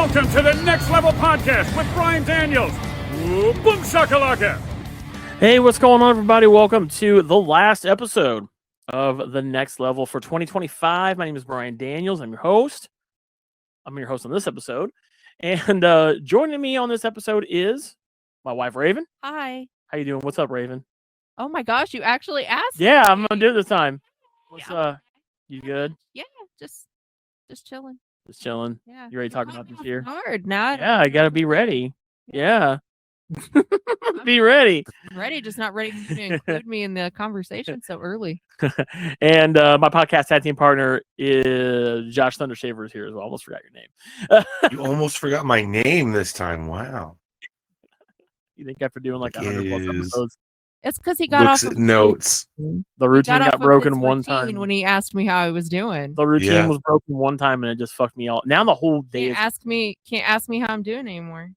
Welcome to the Next Level Podcast with Brian Daniels. Ooh, boom shakalaka. Hey, what's going on, everybody? Welcome to the last episode of the Next Level for 2025. My name is Brian Daniels. I'm your host. I'm your host on this episode. And joining me on this episode is my wife, Raven. Hi. How you doing? What's up, Raven? Oh my gosh, you actually asked Yeah, me. I'm going to do it this time. What's Yeah. you good? Yeah, just chilling. Just chilling. Yeah. You ready to talk about this year? Hard now. Yeah, I got to be ready. Yeah. Be ready. I'm ready, just not ready for you to include me in the conversation so early. And my podcast tag team partner is Josh Thundershaver is here as well. Almost forgot your name. You almost forgot my name this time. Wow. You think after doing like 100 plus episodes, It's because he got Looks off at of notes. the routine got broken one routine time. when he asked me how I was doing. The routine Yeah. was broken one time and it just fucked me all. Now the whole day Can't ask me how I'm doing anymore.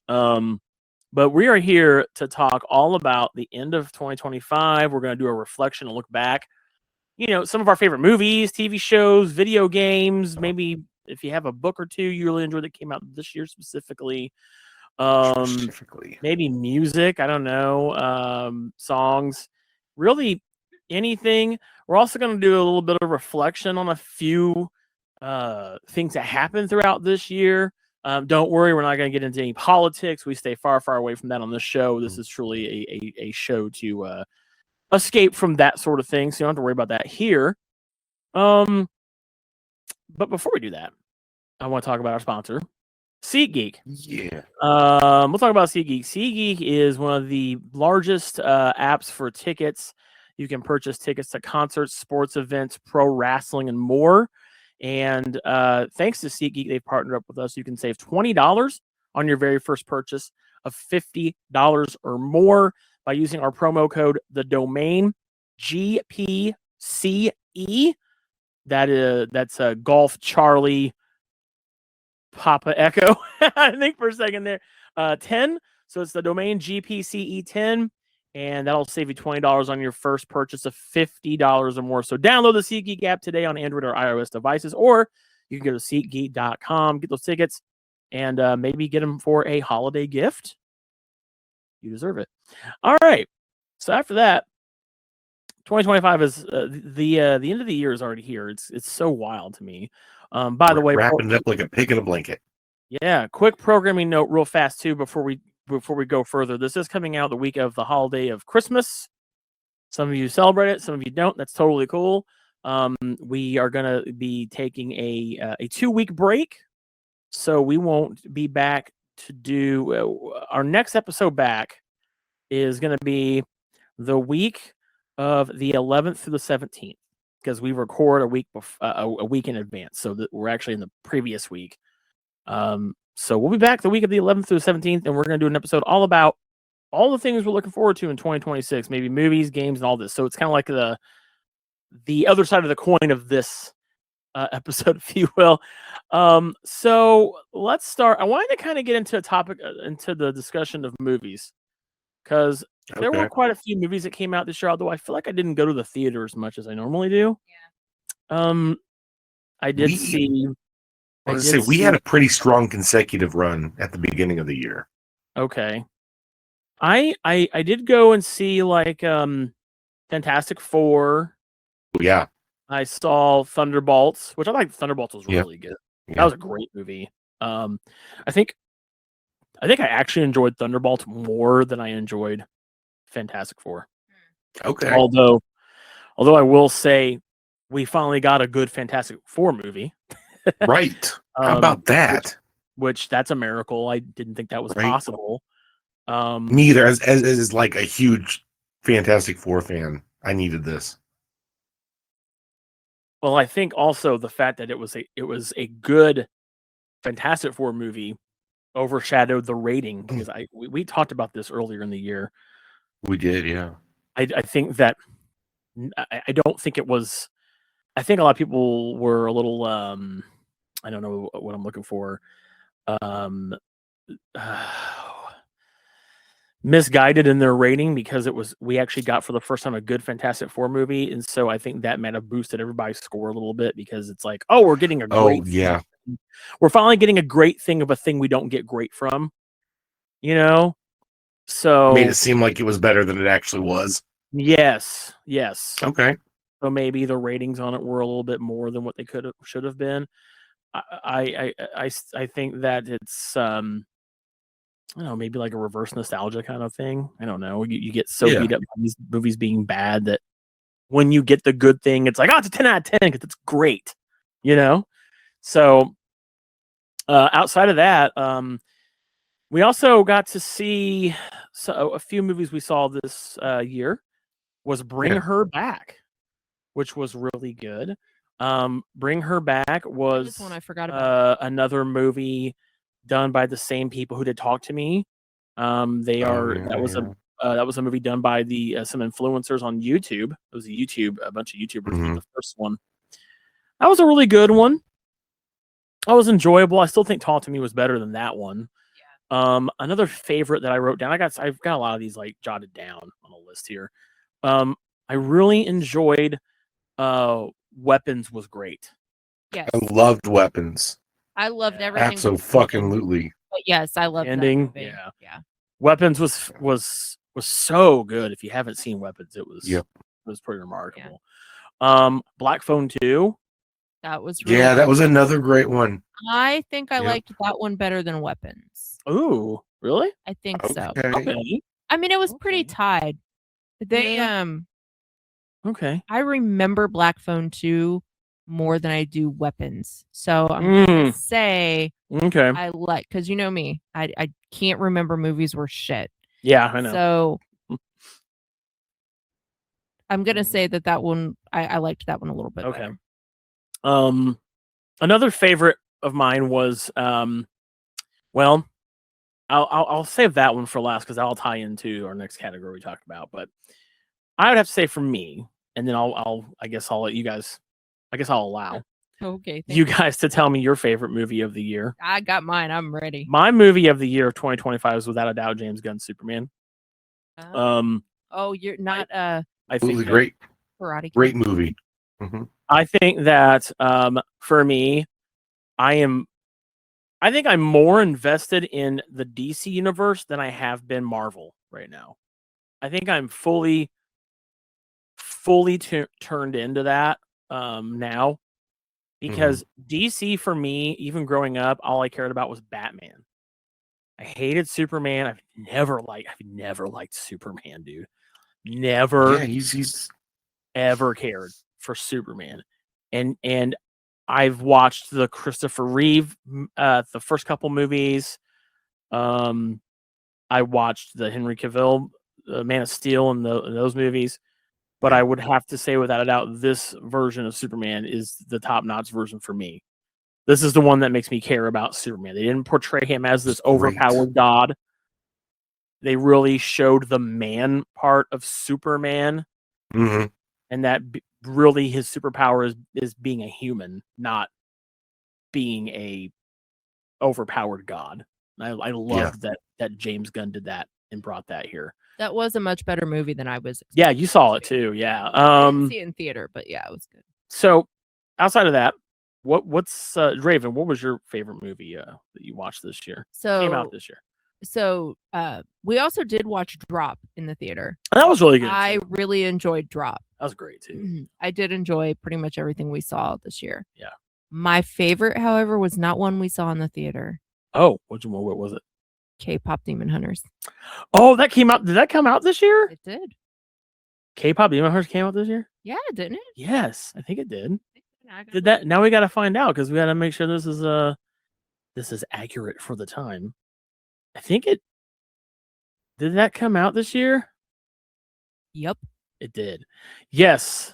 But we are here to talk all about the end of 2025. We're going to do a reflection and look back. You know, some of our favorite movies, TV shows, video games. Maybe if you have a book or two you really enjoyed that came out this year specifically. Maybe music. I don't know. Songs. Really anything. We're also going to do a little bit of reflection on a few things that happened throughout this year. Don't worry, we're not going to get into any politics. We stay far, far away from that on this show. This is truly a show to escape from that sort of thing, so you don't have to worry about that here. But before we do that, I want to talk about our sponsor, SeatGeek. Yeah. We'll talk about SeatGeek. SeatGeek is one of the largest apps for tickets. You can purchase tickets to concerts, sports events, pro wrestling, and more. And thanks to SeatGeek, they've partnered up with us. You can save $20 on your very first purchase of $50 or more by using our promo code, the domain GPCE. That's Golf Charlie Papa Echo. I think for a second there. 10. So it's the domain GPCE10. And that'll save you $20 on your first purchase of $50 or more. So download the SeatGeek app today on Android or iOS devices, or you can go to SeatGeek.com, get those tickets, and maybe get them for a holiday gift. You deserve it. All right. So after that, 2025 is the end of the year is already here. It's so wild to me. By the way, wrapping it up like a pig in a blanket. Yeah. Quick programming note, real fast too, before we go further. This is coming out the week of the holiday of Christmas. Some of you celebrate it, some of you don't. That's totally cool. We are going to be taking a 2-week break, so we won't be back to do our next episode. Back is going to be the week of the 11th through the 17th, because we record a week a week in advance, so that we're actually in the previous week. So we'll be back the week of the 11th through the 17th, and we're going to do an episode all about all the things we're looking forward to in 2026, maybe movies, games, and all this. So it's kind of like the other side of the coin of this episode, if you will. So let's start. I wanted to kind of get into a topic, into the discussion of movies, because there were quite a few movies that came out this year, although I feel like I didn't go to the theater as much as I normally do. Yeah. I did see... we had a pretty strong consecutive run at the beginning of the year. Okay. I did go and see like Fantastic Four. Yeah. I saw Thunderbolts, which I like. Thunderbolts was really good. Yeah. That was a great movie. I think I actually enjoyed Thunderbolts more than I enjoyed Fantastic Four. Okay. Although I will say we finally got a good Fantastic Four movie. Right. How about that? Which that's a miracle. I didn't think that was possible. Neither. As like a huge Fantastic Four fan, I needed this. Well, I think also the fact that it was a good Fantastic Four movie overshadowed the rating, because we talked about this earlier in the year. We did, yeah. I think that I don't think it was. I think a lot of people were a little. I don't know what I'm looking for. misguided in their rating because we actually got for the first time a good Fantastic Four movie, and so I think that might have boosted everybody's score a little bit because it's like, oh, we're getting a great yeah. we're finally getting a great thing of a thing we don't get great from, you know. So Made it seem like it was better than it actually was. yes. Okay. So maybe the ratings on it were a little bit more than what they should have been. I think that it's I don't know, maybe like a reverse nostalgia kind of thing. I don't know. You get so Yeah. beat up by these movies being bad that when you get the good thing, it's like, oh, it's a 10 out of 10 because it's great, you know? So outside of that, we also got to see a few movies we saw this year was Bring Yeah. Her Back, which was really good. Bring Her Back was This one I forgot about. another movie done by the same people who did Talk to Me. That was a movie done by some influencers on YouTube. It was a bunch of YouTubers did the first one. That was a really good one. That was enjoyable. I still think Talk to Me was better than that one. Another favorite that I wrote down. I've got a lot of these like jotted down on a list here. I really enjoyed Weapons was great. Yes, I loved Weapons. I loved everything. Absolutely. But yes, I loved Ending. that movie. Yeah. Weapons was so good. If you haven't seen Weapons, it was Yep. it was pretty remarkable. Black Phone 2. That was really Yeah, that good. was another great one. I think I Yep. liked that one better than Weapons. Ooh, really? I think so. Okay. I mean, it was pretty Okay. tied. They Okay. I remember Black Phone 2 more than I do Weapons. So I'm gonna say Okay. I like, because you know me, I can't remember movies worth shit. Yeah, I know. So I'm gonna say that one I liked that one a little bit Okay. better. Another favorite of mine was well, I'll save that one for last because that'll tie into our next category we talked about. But I would have to say for me, and then I guess I'll let you guys. I guess I'll allow Okay, thank you guys to tell me your favorite movie of the year. I got mine. I'm ready. My movie of the year of 2025 is without a doubt James Gunn's Superman. Oh, you're not I think Absolutely great. Karate Kid. Great movie. Mhm. I think that for me, I think I'm more invested in the DC universe than I have been Marvel right now. I think I'm fully turned into that now because DC for me, even growing up, all I cared about was Batman. I hated Superman. I've never liked Superman, dude. Never Yeah, he's ever cared for Superman. And I've watched the Christopher Reeve the first couple movies. I watched the Henry Cavill Man of Steel and those movies. But I would have to say without a doubt this version of Superman is the top-notch version for me. This is the one that makes me care about Superman. They didn't portray him as this overpowered god. They really showed the man part of Superman. Mhm. And that really his superpower is being a human, not being a overpowered god. I loved that James Gunn did that and brought that here. That was a much better movie than I was expecting. Yeah, you saw it too. Yeah. I didn't see it in theater, but yeah, it was good. So outside of that, what's Raven? What was your favorite movie that you watched this year? Came out this year. So we also did watch Drop in the theater. And that was really good. I really enjoyed Drop. That was great too. I did enjoy pretty much everything we saw this year. Yeah. My favorite, however, was not one we saw in the theater. Oh, what was it? K-pop Demon Hunters. Oh, that came out. Did that come out this year? It did. K-pop Demon Hunters came out this year? Yeah, didn't it? Yes, I think it did. I got Did that? Now we got to find out because we got to make sure this is accurate for the time. I think it did. That come out this year? Yep. It did. Yes.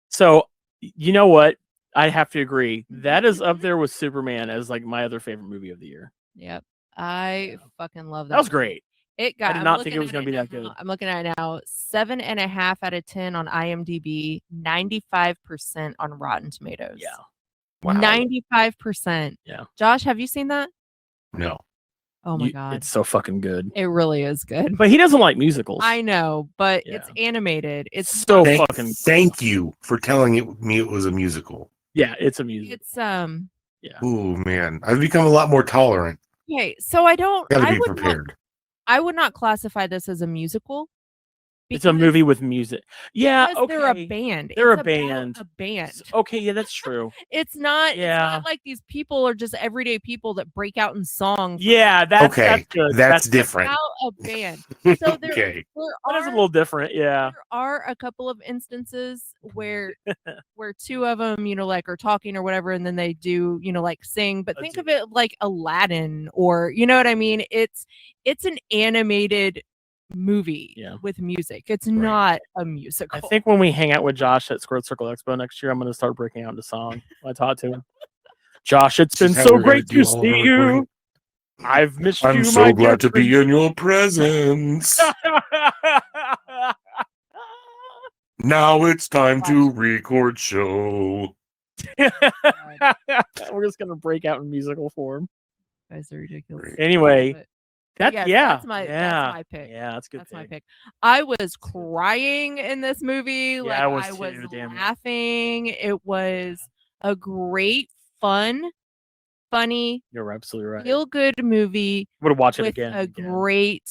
So you know what? I have to agree. That is up there with Superman as like my other favorite movie of the year. Yep. I fucking love that. That was great. It got. I did not think it was going to be that good. I'm looking at it now. 7.5 out of 10 on IMDb. 95% on Rotten Tomatoes. Yeah. Wow. 95%. Yeah. Josh, have you seen that? No. Oh my god. It's so fucking good. It really is good. But he doesn't like musicals. I know, but Yeah. it's animated. It's so Thank, fucking thank you for telling me it was a musical. yeah. It's a musical. it's Yeah. Ooh, man. I've become a lot more tolerant. okay. So I don't Gotta I be would not prepared. I would not classify this as a musical. It's a movie with music. Yeah. Because Okay. they're a band. They're It's a band. about a band. Okay. Yeah, that's true. It's not Yeah. like these people are just everyday people that break out in song. Yeah. That's Okay, good. that's It's different. about a band. So there, Okay. That is a little different. Yeah. there are a couple of instances where two of them, like are talking or whatever, and then they do, like sing. But think of it like Aladdin, or you know what I mean? It's an animated movie with music. It's not a musical. I think when we hang out with Josh at Squirt Circle Expo next year, I'm going to start breaking out into song. I talk to him. Josh, it's been This is how so we're gonna great do to all see our you. recording. I've missed you. I'm so glad to be in your presence. Now it's time to record show. We're just going to break out in musical form. You guys are ridiculous. Anyway, But that's my pick. Yeah, that's a good. That's my pick. I was crying in this movie. I was too, damn right. laughing. It was a great, funny, You're absolutely right. feel good movie. Would watch it with again. a great.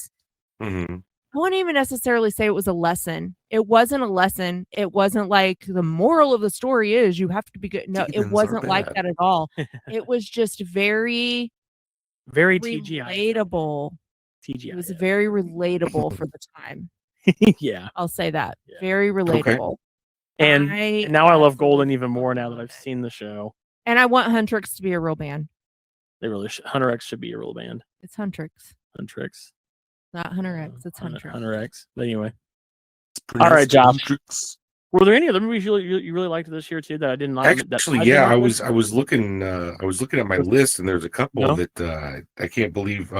Mm-hmm. I wouldn't even necessarily say it was a lesson. It wasn't a lesson. It wasn't like the moral of the story is you have to be good. No, Demons it are wasn't like bad. that at all. It was just very TGI. relatable. TGI. It was very relatable for the time. Yeah. I'll say that. Yeah. Very relatable. And now I love Golden even more now that I've seen the show. And I want Huntrix to be a real band. They really should. Hunter X should be a real band. It's Huntrix, Huntrix. not Hunter X. It's Huntrix. Hunter X. But anyway. All right, Josh. Were there any other movies you really liked this year too that I didn't like? Actually, yeah, I was looking at my list, and there's a couple that I can't believe.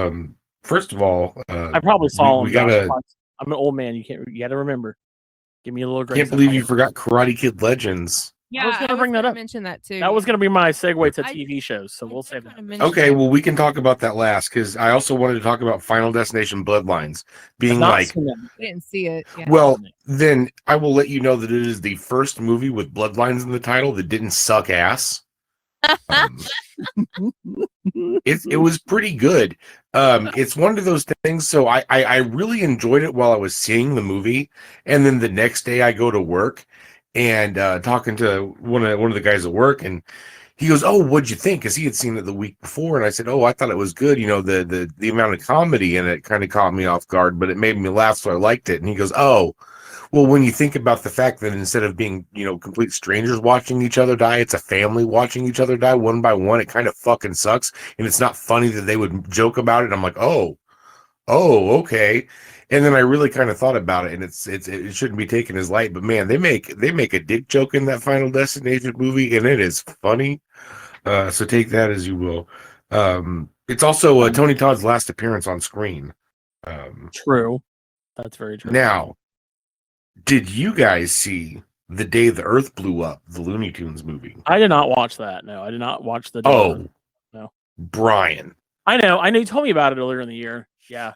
First of all, I probably saw we them. gotta. I'm an old man. You got to remember. Give me a little grace. Can't believe you forgot Karate Kid Legends. Yeah, I was going to bring that up. Mention that too. That was going to be my segue to I- TV shows, so we'll save that. Okay, well, we can talk about that last because I also wanted to talk about Final Destination Bloodlines being Not like. seen them. I didn't see it. Yeah. Well, then I will let you know that it is the first movie with Bloodlines in the title that didn't suck ass. It was pretty good. It's one of those things. So I really enjoyed it while I was seeing the movie, and then the next day I go to work and talking to one of the guys at work, and he goes, "Oh, what'd you think?" Because he had seen it the week before, and I said, "Oh, I thought it was good. You know, the amount of comedy in it kind of caught me off guard, but it made me laugh, so I liked it." And he goes, "Oh, well, when you think about the fact that instead of being, complete strangers watching each other die, it's a family watching each other die one by one. It kind of fucking sucks, and it's not funny that they would joke about it." I'm like, "Oh, okay." And then I really kind of thought about it, and it shouldn't be taken as light, but man, they make a dick joke in that Final Destination movie, and it is funny. So take that as you will. It's also Tony Todd's last appearance on screen. True. That's very true. Now, did you guys see The Day the Earth Blew Up, the Looney Tunes movie? I did not watch that. No, I did not watch the. Oh, no, Brian. I know. You told me about it earlier in the year. Yeah,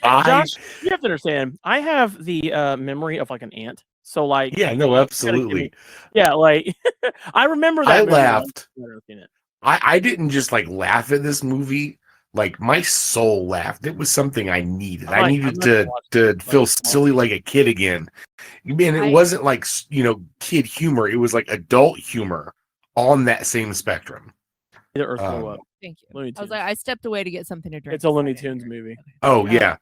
Josh, you have to understand. I have the memory of like an ant. So like, yeah, no, absolutely. Yeah, like I remember that. I movie. laughed. I didn't just like laugh at this movie. Like my soul laughed. It was something I needed. I needed to feel silly like a kid again. Man, it wasn't like kid humor. It was like adult humor on that same spectrum. The Earth Blew Up. Thank you. Looney I was Tunes. like, I stepped away to get something to drink. It's a Looney Tunes movie. Oh yeah,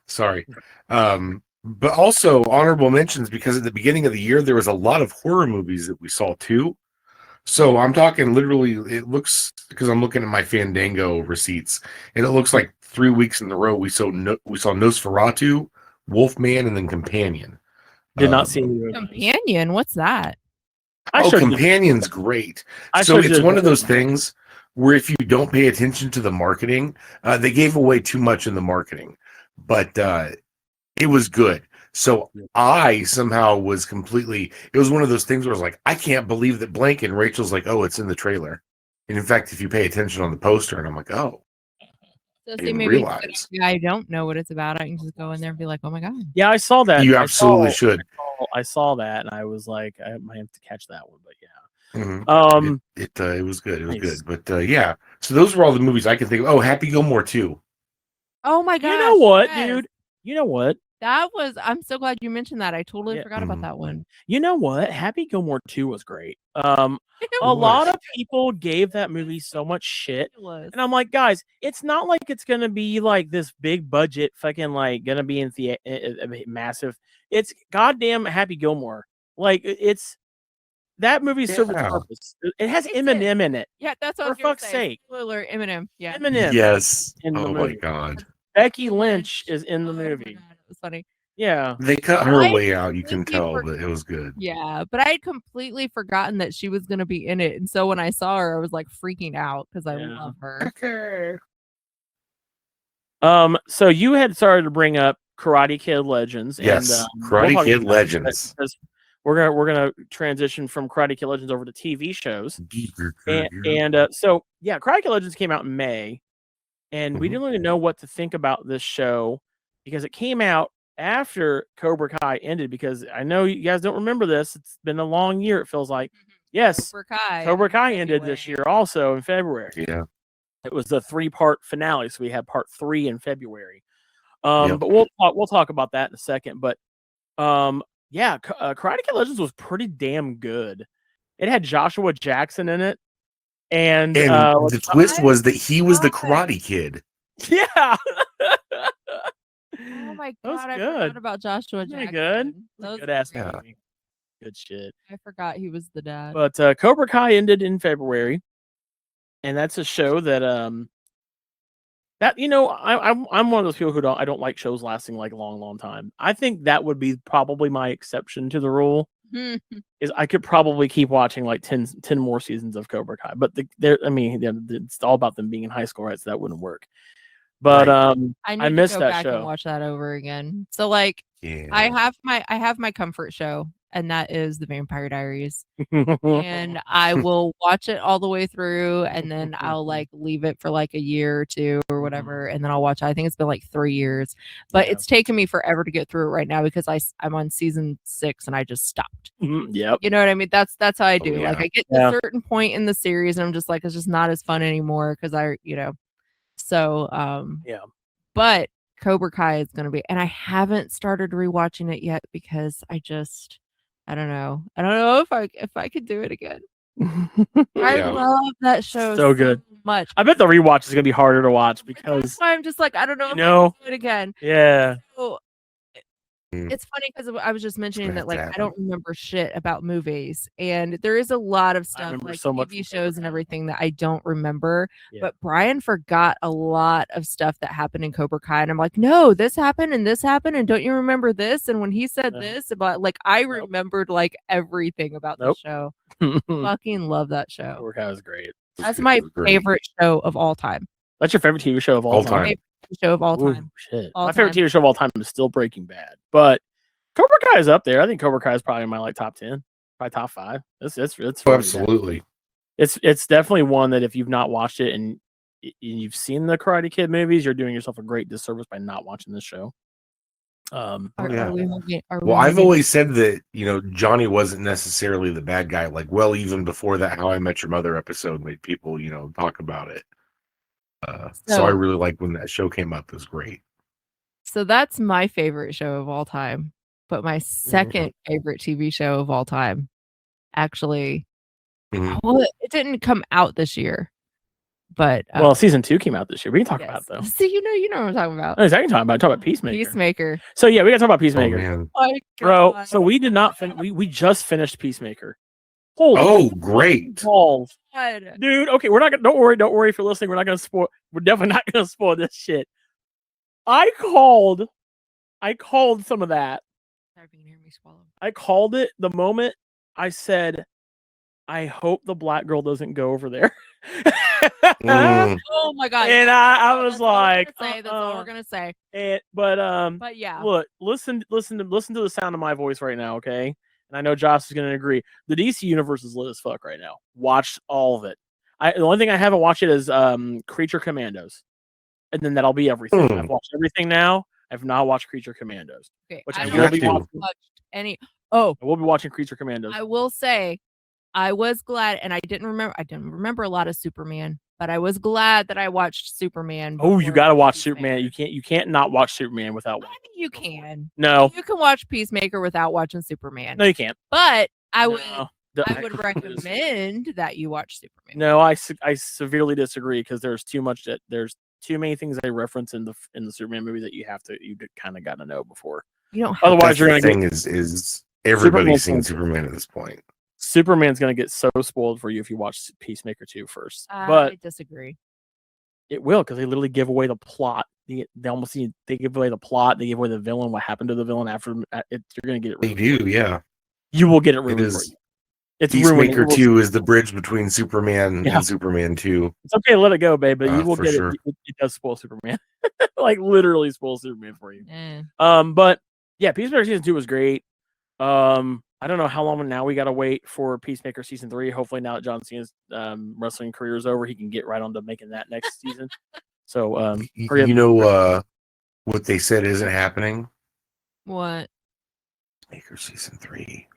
sorry. But also honorable mentions because at the beginning of the year there was a lot of horror movies that we saw too. So I'm talking literally. It looks, because I'm looking at my Fandango receipts, and it looks like 3 weeks in a row we saw Nosferatu, Wolfman, and then Companion. Did not see the Companion. What's that? Companion's great. So it's one of those things where if you don't pay attention to the marketing, they gave away too much in the marketing, but it was good. So I somehow was it was one of those things where I was like, I can't believe that blank, and Rachel's like, oh, it's in the trailer. And in fact, if you pay attention on the poster, and I'm like, oh, So see, didn't maybe realize. I don't know what it's about. I can just go in there and be like, oh my god. Yeah, I saw that. You I absolutely saw- should. I saw that, and I was like, I might have to catch that one. But yeah, Mhm. It was good. It was Nice. good. But yeah, so those were all the movies I can think of. Oh, Happy Gilmore too. Oh my god. you know what, dude? You know what? That was. I'm so glad you mentioned that. I totally Yeah. forgot about Mhm. that one. You know what? Happy Gilmore 2 was great. It A lot was. of people gave that movie so much shit. was. And I'm like, guys, it's not like it's gonna be like this big budget, fucking like gonna be in massive. It's goddamn Happy Gilmore. Like it's that movie served its Yeah. purpose. It has It did. Eminem in it. Yeah, that's what I For was gonna fuck's say. sake. Spoiler: Eminem. Yeah. Eminem Yes. in the Oh my movie. god. Becky Lynch is in the Oh my movie. God, it was funny. Yeah. They cut her I way out. You can completely tell, but it was good. Yeah, but I had completely forgotten that she was gonna be in it, and so when I saw her, I was like freaking out because I Yeah. love her. Okay. So you had started to bring up Karate Kid Legends. Yes, and, Karate talk Kid about that Legends. because we're gonna transition from Karate Kid Legends over to TV shows. So yeah, Karate Kid Legends came out in May, and we Mhm. didn't really know what to think about this show because it came out after Cobra Kai ended. Because I know you guys don't remember this; it's been a long year. It feels like. Yes, Cobra Kai ended this year also in February. Yeah. It was the 3-part finale, so we had part 3 in February. Yep. But we'll talk about that in a second. But yeah, Karate Kid Legends was pretty damn good. It had Joshua Jackson in it, and the twist was that he was the Karate Kid. yeah. Oh my That was god, I good. forgot about Joshua Isn't it Jackson. good? That was Good ass great. Yeah. movie. Good shit. I forgot he was the dad. But Cobra Kai ended in February, and that's a show that that I'm one of those people who don't like shows lasting like a long time. I think that would be probably my exception to the rule. Is I could probably keep watching like 10 more seasons of Cobra Kai, but it's all about them being in high school, right? So that wouldn't work. But Right. I need I missed to go that back show. and watch that over again. So like Yeah. I have my comfort show, and that is The Vampire Diaries. And I will watch it all the way through, and then I'll like leave it for like a year or two or whatever, and then I'll watch it. I think it's been like 3 years, but Yeah. it's taken me forever to get through it right now because I'm on season 6 and I just stopped. Yep. You know what I mean? That's how I do. yeah. Like I get to Yeah. a certain point in the series, and I'm just like, it's just not as fun anymore because So Yeah. but Cobra Kai is gonna be, and I haven't started rewatching it yet because I don't know. I don't know if I could do it again. I Yeah. love that show So good. much. I bet the rewatch is gonna be harder to watch But because that's why I'm just like, I don't know if I know, can do it again. yeah. So Mm. it's funny because I was just mentioning gonna that have like to I happen. don't remember shit about movies, and there is a lot of stuff remember like so much TV from Cobra shows and Kai. everything that I don't remember. Yeah. But Brian forgot a lot of stuff that happened in Cobra Kai, and I'm like, no, this happened, and don't you remember this? And when he said No. this about like, I remembered like everything about the Nope. show. Cobra Fucking love that show. Kai was great. That's my It was great. favorite show of all time. That's your favorite TV show of all All time? time. Favorite show of all Ooh, time. shit. All My favorite time. TV show of all time is still Breaking Bad, but Cobra Kai is up there. I think Cobra Kai is probably in my like top 10, probably top 5. It's Oh, really good. absolutely. It's definitely one that if you've not watched it and you've seen the Karate Kid movies, you're doing yourself a great disservice by not watching this show. Are yeah. we moving- are we Well, I've moving- always said that, Johnny wasn't necessarily the bad guy. Like, well, even before that How I Met Your Mother episode made people, talk about it. So I really liked when that show came up. It was great. So that's my favorite show of all time. But my second favorite TV show of all time, actually, Mhm. well, it didn't come out this year. But Well, season 2 came out this year. We can talk about it though. See, you know what I'm talking about. No, I can talk about Peacemaker. Peacemaker. So yeah, we gotta talk about Oh, Peacemaker. man. My Bro, God. so we did not we just finished Peacemaker. Holy Oh, great. balls. God. Dude, okay, we're not gonna don't worry if you're listening. We're definitely not gonna spoil this shit. I called some of that. Sorry if you can hear me swallow. I called it the moment I said, I hope the black girl doesn't go over there. Mm. Oh my God. And I was That's all we're like, gonna say. That's all we're gonna say. But yeah. look, listen to the sound of my voice right now, okay? And I know Josh is gonna agree. The DC universe is lit as fuck right now. Watch all of it. The only thing I haven't watched it is Creature Commandos. and then that'll be everything. Hmm. I've watched everything now. I've not watched Creature Commandos, Okay, which I I don't will have be to. watching. watched any. Oh, I will be watching Creature Commandos. I will say, I was glad, and I didn't remember a lot of Superman, but I was glad that I watched Superman. Oh, you before got to watch Peacemaker. Superman. You can't not watch Superman without I watching. mean, you can. No, You can watch Peacemaker without watching Superman. no, you can't. But I would No. I would recommend that you watch Superman. No, I severely disagree because there's too many things they reference in the Superman movie that you kind of got to know before. You don't have Otherwise, That's you're the gonna get thing is everybody's seen Superman's- Superman at this point. Superman's gonna get so spoiled for you if you watch Peacemaker 2 first. I But disagree. it will because they literally give away the plot. They give away the plot. They give away the villain. What happened to the villain after it? You're gonna get it. They ruined for do, you. yeah. You will get it It ruined for is. you. It's ruined. Peacemaker 2 is the bridge between Superman Yeah. and Superman 2. It's okay to let it go, babe, but you will For get sure. it. It does spoil Superman, like literally spoil Superman for you. Eh. But yeah, Peacemaker season 2 was great. I don't know how long now we got to wait for Peacemaker season 3. Hopefully, now that John Cena's wrestling career is over, he can get right on to making that next season. So, hurry up. You know what they said isn't happening? What? Peacemaker season 3.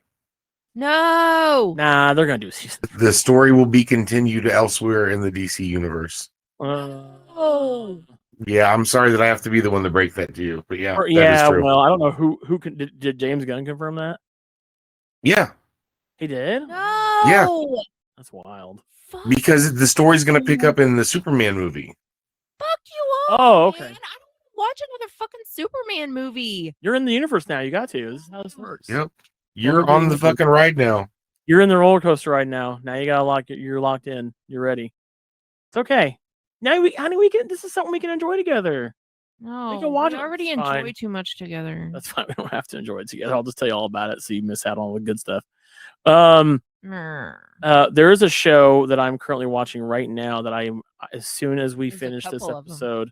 No. Nah, they're gonna do a season. The story will be continued elsewhere in the DC universe. Oh. Yeah, I'm sorry that I have to be the one to break that to you, but yeah, that is Yeah, true. well, I don't know who can did James Gunn confirm that? Yeah, He did. No. That's wild. Fuck, because the story's going to pick up in the Superman movie. fuck you all. Oh, okay. Man. I don't watch another fucking Superman movie. You're in the universe now. You got to. This is how this works. Yep, you're on the fucking ride now. You're in the roller coaster right now. Now you gotta you're locked in. You're ready. It's okay. Now honey, this is something we can enjoy together. No, can watch we it. already It's enjoy fine. too much together. That's fine. We don't have to enjoy it together. I'll just tell you all about it so you miss out on all the good stuff. There is a show that I'm currently watching right now that as soon as we There's a finish this couple of them. episode,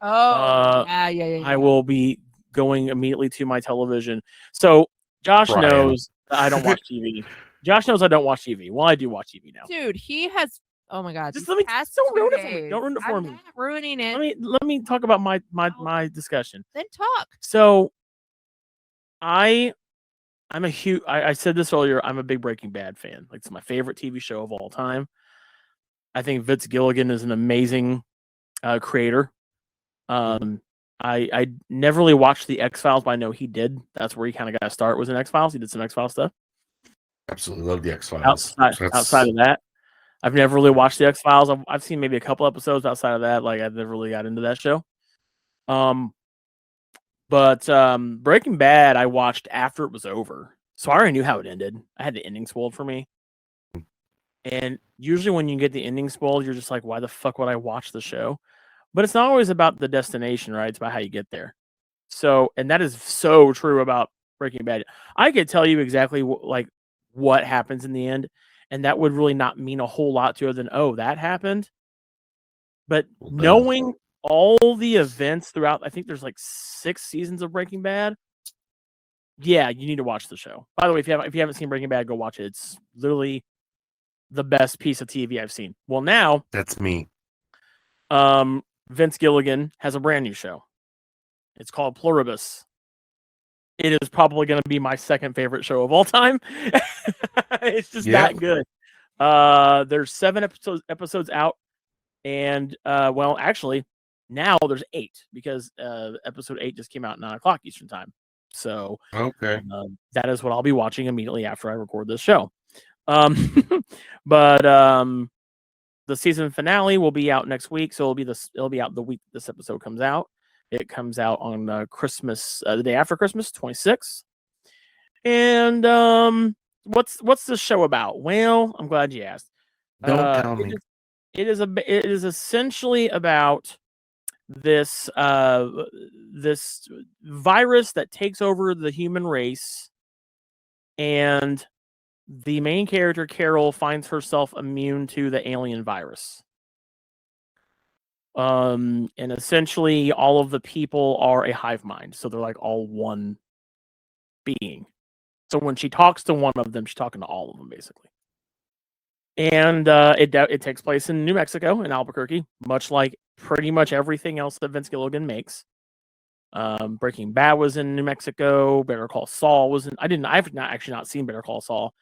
Oh, yeah. I will be going immediately to my television. So Josh Brian. knows that I don't watch TV. Josh knows I don't watch TV. Well, I do watch TV now. Dude, he has. Oh my god! Just these let me- past don't 2 ruin it for me. days- Don't ruin it for I'm me. not ruining it. Let me talk about my discussion. Then talk. So I'm a huge I said this earlier, I'm a big Breaking Bad fan. Like, it's my favorite TV show of all time. I think Vince Gilligan is an amazing creator. I never really watched the X-Files, but I know he did. That's where he kind of got to start, was in X-Files. He did some X-Files stuff. Absolutely love the X-Files. Outside of that, I've never really watched the X-Files. I've seen maybe a couple episodes. Outside of that, like, I've never really got into that show. But Breaking Bad I watched after it was over, so I already knew how it ended. I had the ending spoiled for me, and usually when you get the ending spoiled, you're just like, why the fuck would I watch the show? But it's not always about the destination, right? It's about how you get there. So, and that is so true about Breaking Bad. I could tell you exactly what happens in the end, and that would really not mean a whole lot to you other than, oh, that happened. But knowing all the events throughout, I think there's like 6 seasons of Breaking Bad. Yeah, you need to watch the show. By the way, if you haven't seen Breaking Bad, go watch it. It's literally the best piece of TV I've seen. Well, now That's me. Vince Gilligan has a brand new show. It's called Pluribus. It is probably going to be my second favorite show of all time. It's just that good. There's 7 episodes out, and well, actually, now there's 8 because episode 8 just came out at 9:00 Eastern time. So Okay. that is what I'll be watching immediately after I record this show. But the season finale will be out next week, so it'll be out the week this episode comes out. It comes out on Christmas, the day after Christmas, 26th. And what's the show about? Well, I'm glad you asked. Don't tell me. It is essentially about this this virus that takes over the human race, and the main character Carol finds herself immune to the alien virus. And essentially all of the people are a hive mind, so they're like all one being. So when she talks to one of them, she's talking to all of them basically. And it takes place in New Mexico, in Albuquerque, much like pretty much everything else that Vince Gilligan makes. Breaking Bad was in New Mexico. Better Call Saul was in. I've not seen Better Call Saul.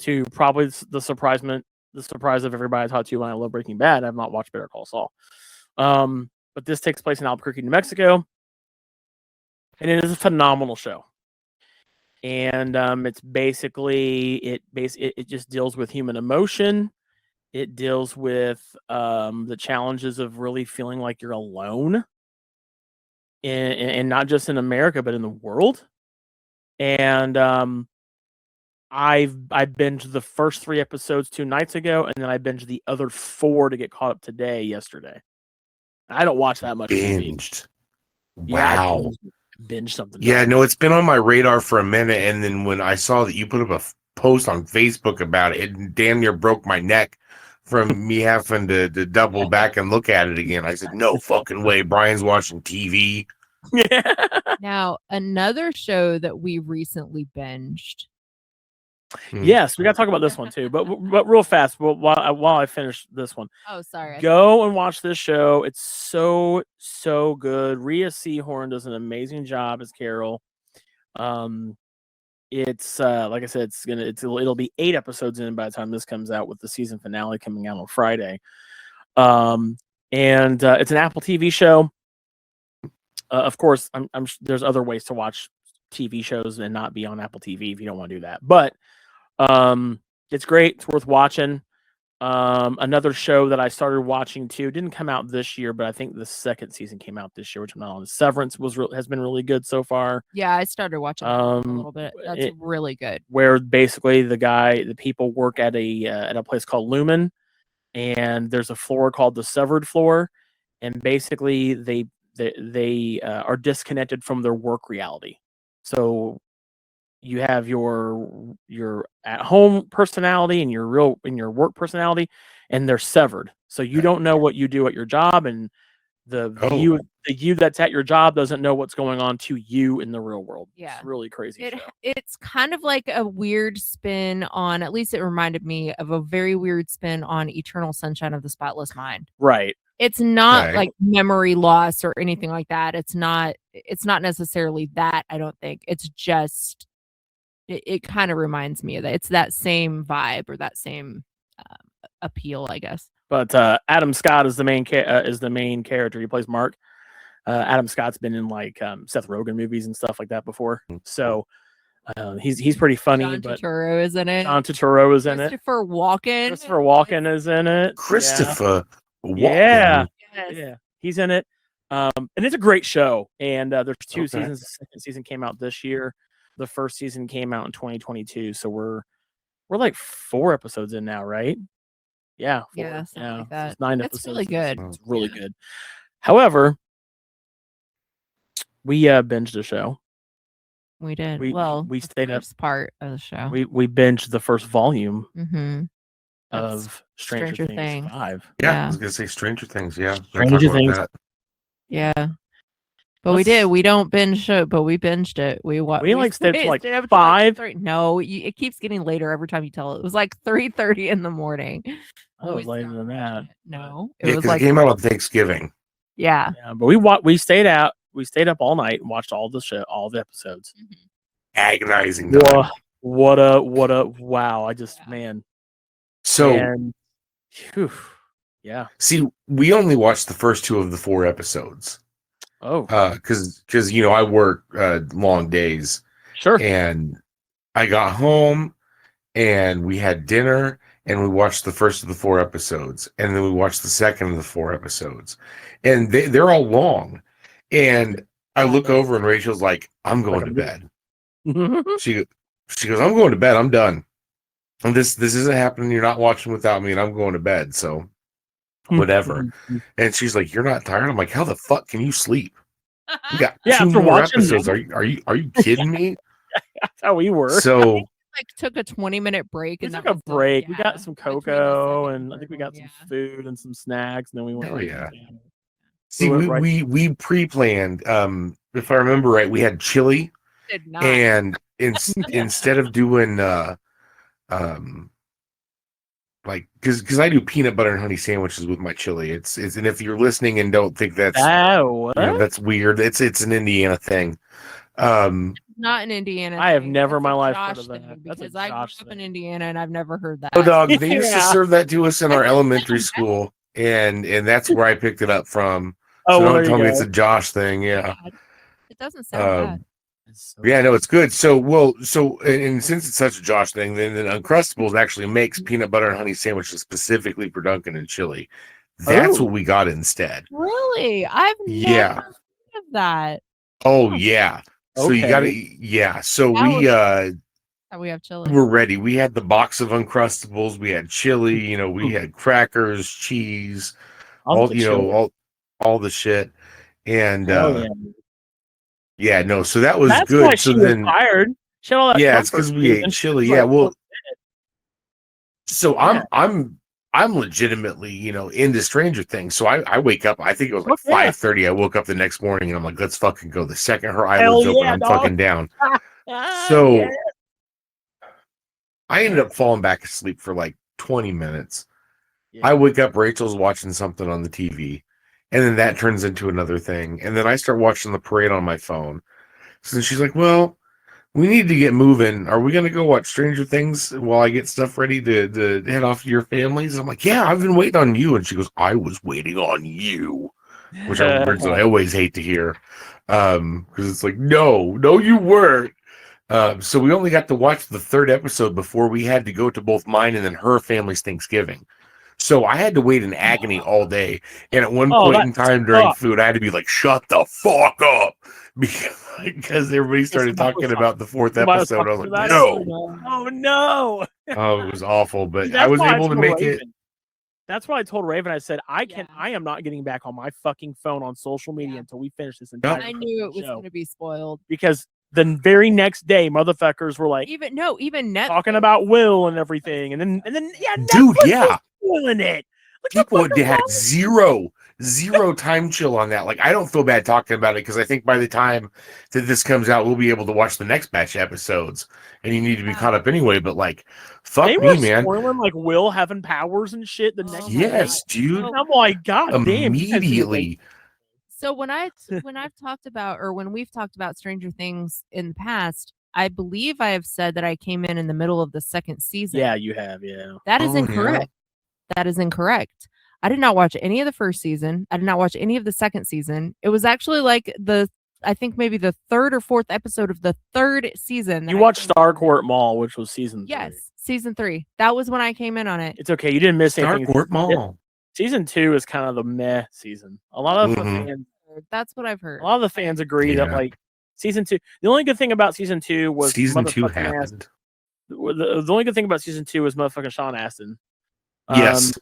To probably the surprise of everybody, I talked to when I love Breaking Bad. I've not watched Better Call Saul. But this takes place in Albuquerque, New Mexico, and it is a phenomenal show. And it's basically it just deals with human emotion. It deals with the challenges of really feeling like you're alone, and not just in America but in the world. And I binged the first 3 episodes 2 nights ago, and then I binged the other 4 to get caught up yesterday. I don't watch that much TV. Binged. Yeah, Wow. binge something. Yeah, no, it's been on my radar for a minute, and then when I saw that you put up a post on Facebook about it, it damn near broke my neck from me having to double back and look at it again. I said, no fucking way, Brian's watching TV. Yeah. Now, another show that we recently binged. Yes, we got to talk about this one too, but real fast. While I finish this one, Oh, sorry. go and watch this show. It's so good. Rhea Seehorn does an amazing job as Carol. It's like I said, it'll be 8 episodes in by the time this comes out, with the season finale coming out on Friday. And it's an Apple TV show. Of course, I'm there's other ways to watch TV shows and not be on Apple TV if you don't want to do that. But it's great. It's worth watching. Another show that I started watching too didn't come out this year, but I think the 2nd season came out this year, which I'm not on. Severance has been really good so far. Yeah, I started watching a little bit. That's really good. Where basically the people work at a place called Lumen, and there's a floor called the Severed Floor, and basically they are disconnected from their work reality. So you have your at home personality and your work personality, and they're severed. So you don't know what you do at your job, and the you that's at your job doesn't know what's going on to you in the real world. Yeah. It's really crazy show. It's kind of like a weird spin on, at least it reminded me of a very weird spin on Eternal Sunshine of the Spotless Mind. Right. It's not like memory loss or anything like that. It's not necessarily that, I don't think. It's just it kind of reminds me of that. It's that same vibe or that same appeal, I guess. But Adam Scott is the main character. He plays Mark. Adam Scott's been in like Seth Rogen movies and stuff like that before. So he's pretty funny. John but Turturro is in it. John Turturro is in it. Christopher Walken. Christopher Walken is in it. Christopher Walken. Yeah. Yes. Yeah. He's in it. And it's a great show. And there's 2 seasons. The 2nd season came out this year. The 1st season came out in 2022. So we're like 4 episodes in now, right? Yeah. 4. Yeah, something like that. It's 9 It's episodes. really good. It's really good. However, we binged the show. We did. We stayed up. Part of the show. We binged the first volume That's of Stranger Things 5. Yeah, I was gonna say Stranger Things. Yeah, Stranger Things. Yeah. But we did. We don't binge it, but we binged it. We stayed up to like stayed up to 5. 3. No, it keeps getting later every time you tell it. It was like 3:30 in the morning. Oh, it was later than that. No, It was like it came out on Thanksgiving. Yeah. But we stayed out. We stayed up all night and watched all the episodes. Agonizing. What a wow! Man. So, yeah. See, we only watched the first 2 of the 4 episodes. Oh, because I work long days. Sure. And I got home and we had dinner and we watched the first of the 4 episodes, and then we watched the second of the 4 episodes, and they're all long. And I look over and Rachel's like, "I'm going to bed." She goes, "I'm going to bed. I'm done. And this isn't happening. You're not watching without me, and I'm going to bed. So whatever." And she's like, "You're not tired?" I'm like, "How the fuck can you sleep? We got 2 more episodes. Are you kidding me?" That's how we were. So took a 20-minute break. We took a break. We got some cocoa, and I think we got some food and some snacks, and then we went. Oh yeah. See, we pre-planned. If I remember right, we had chili, and instead of doing like because I do peanut butter and honey sandwiches with my chili. It's and if you're listening and don't think that's Oh, what? that's weird, it's an Indiana thing. Not in Indiana. I have thing. never in That's my a life Josh heard of that. thing, That's a because I grew Josh up in thing. Indiana and I've never heard that. Oh, dog, they used to Yeah. serve that to us in our elementary school, and that's where I picked it up from. Oh, So well, don't there tell you me go. it's a Josh thing. Yeah. It doesn't sound bad. Yeah, no, it's good. So, and since it's such a Josh thing, then Uncrustables actually makes peanut butter and honey sandwiches specifically for Dunkin' and chili. That's Oh. what we got instead. Really? I've Yeah. never heard of that. Oh, yeah. So you got to, yeah. So That we have chili. we're ready. We had the box of Uncrustables. We had chili. You know, we had crackers, cheese, all the shit, and yeah, no. So that was That's good. why So she then, was tired. She had all that yeah, it's comfort because we food, ate and she chili. was Yeah, like, well, "Oh, so Yeah. I'm legitimately, into Stranger Things. So I wake up. I think it was like Oh, yeah. 5:30. I woke up the next morning and I'm like, let's fucking go. The second her Hell eyelids open, yeah, I'm dog. fucking down. ah, So yeah." I ended up falling back asleep for like 20 minutes. Yeah. I wake up, Rachel's watching something on the TV, and then that turns into another thing. And then I start watching the parade on my phone. So she's like, well, we need to get moving. Are we going to go watch Stranger Things while I get stuff ready to head off to your families? I'm like, yeah, I've been waiting on you. And she goes, I was waiting on you, which are words that I always hate to hear. Because it's like, no, you weren't. So we only got to watch the third episode before we had to go to both mine and then her family's Thanksgiving. So I had to wait in agony all day. And at one point in time during food, I had to be like, shut the fuck up. Because everybody started talking about the fourth episode. I was like, no. Oh, no. Oh, it was awful. But That's I was why able to told make Raven. it. That's why I told Raven. I said, I Yeah. am not getting back on my fucking phone on social media until we finish this entire I knew it was show. going to be spoiled. Because the very next day, motherfuckers were like Even Netflix. talking about Will and everything, and then yeah, Dude, Netflix yeah. was spoiling it. What the People fuck is had wrong? zero time chill on that. Like, I don't feel bad talking about it because I think by the time that this comes out, we'll be able to watch the next batch of episodes, and you need to be caught up anyway. But like, fuck They me, were man. spoiling like Will having powers and shit. The next Yes, day. dude. And I'm like, God damn! Immediately. So when I've talked about, or when we've talked about Stranger Things in the past, I believe I have said that I came in the middle of the second season. Yeah, you have. Yeah, That is Oh, incorrect. That is incorrect. I did not watch any of the first season. I did not watch any of the second season. It was actually like I think maybe the third or fourth episode of the third season. you watched Starcourt Mall, which was season 3. Yes, season 3. That was when I came in on it. It's okay. You didn't miss anything. Starcourt Mall. Season 2 is kind of the meh season. A lot of the Mhm. fans, That's what I've heard. a lot of the fans agree that Yeah. like season 2. The only good thing about season 2 was Season 2 motherfucking happened. The only good thing about season 2 was motherfucking Sean Astin. Yes.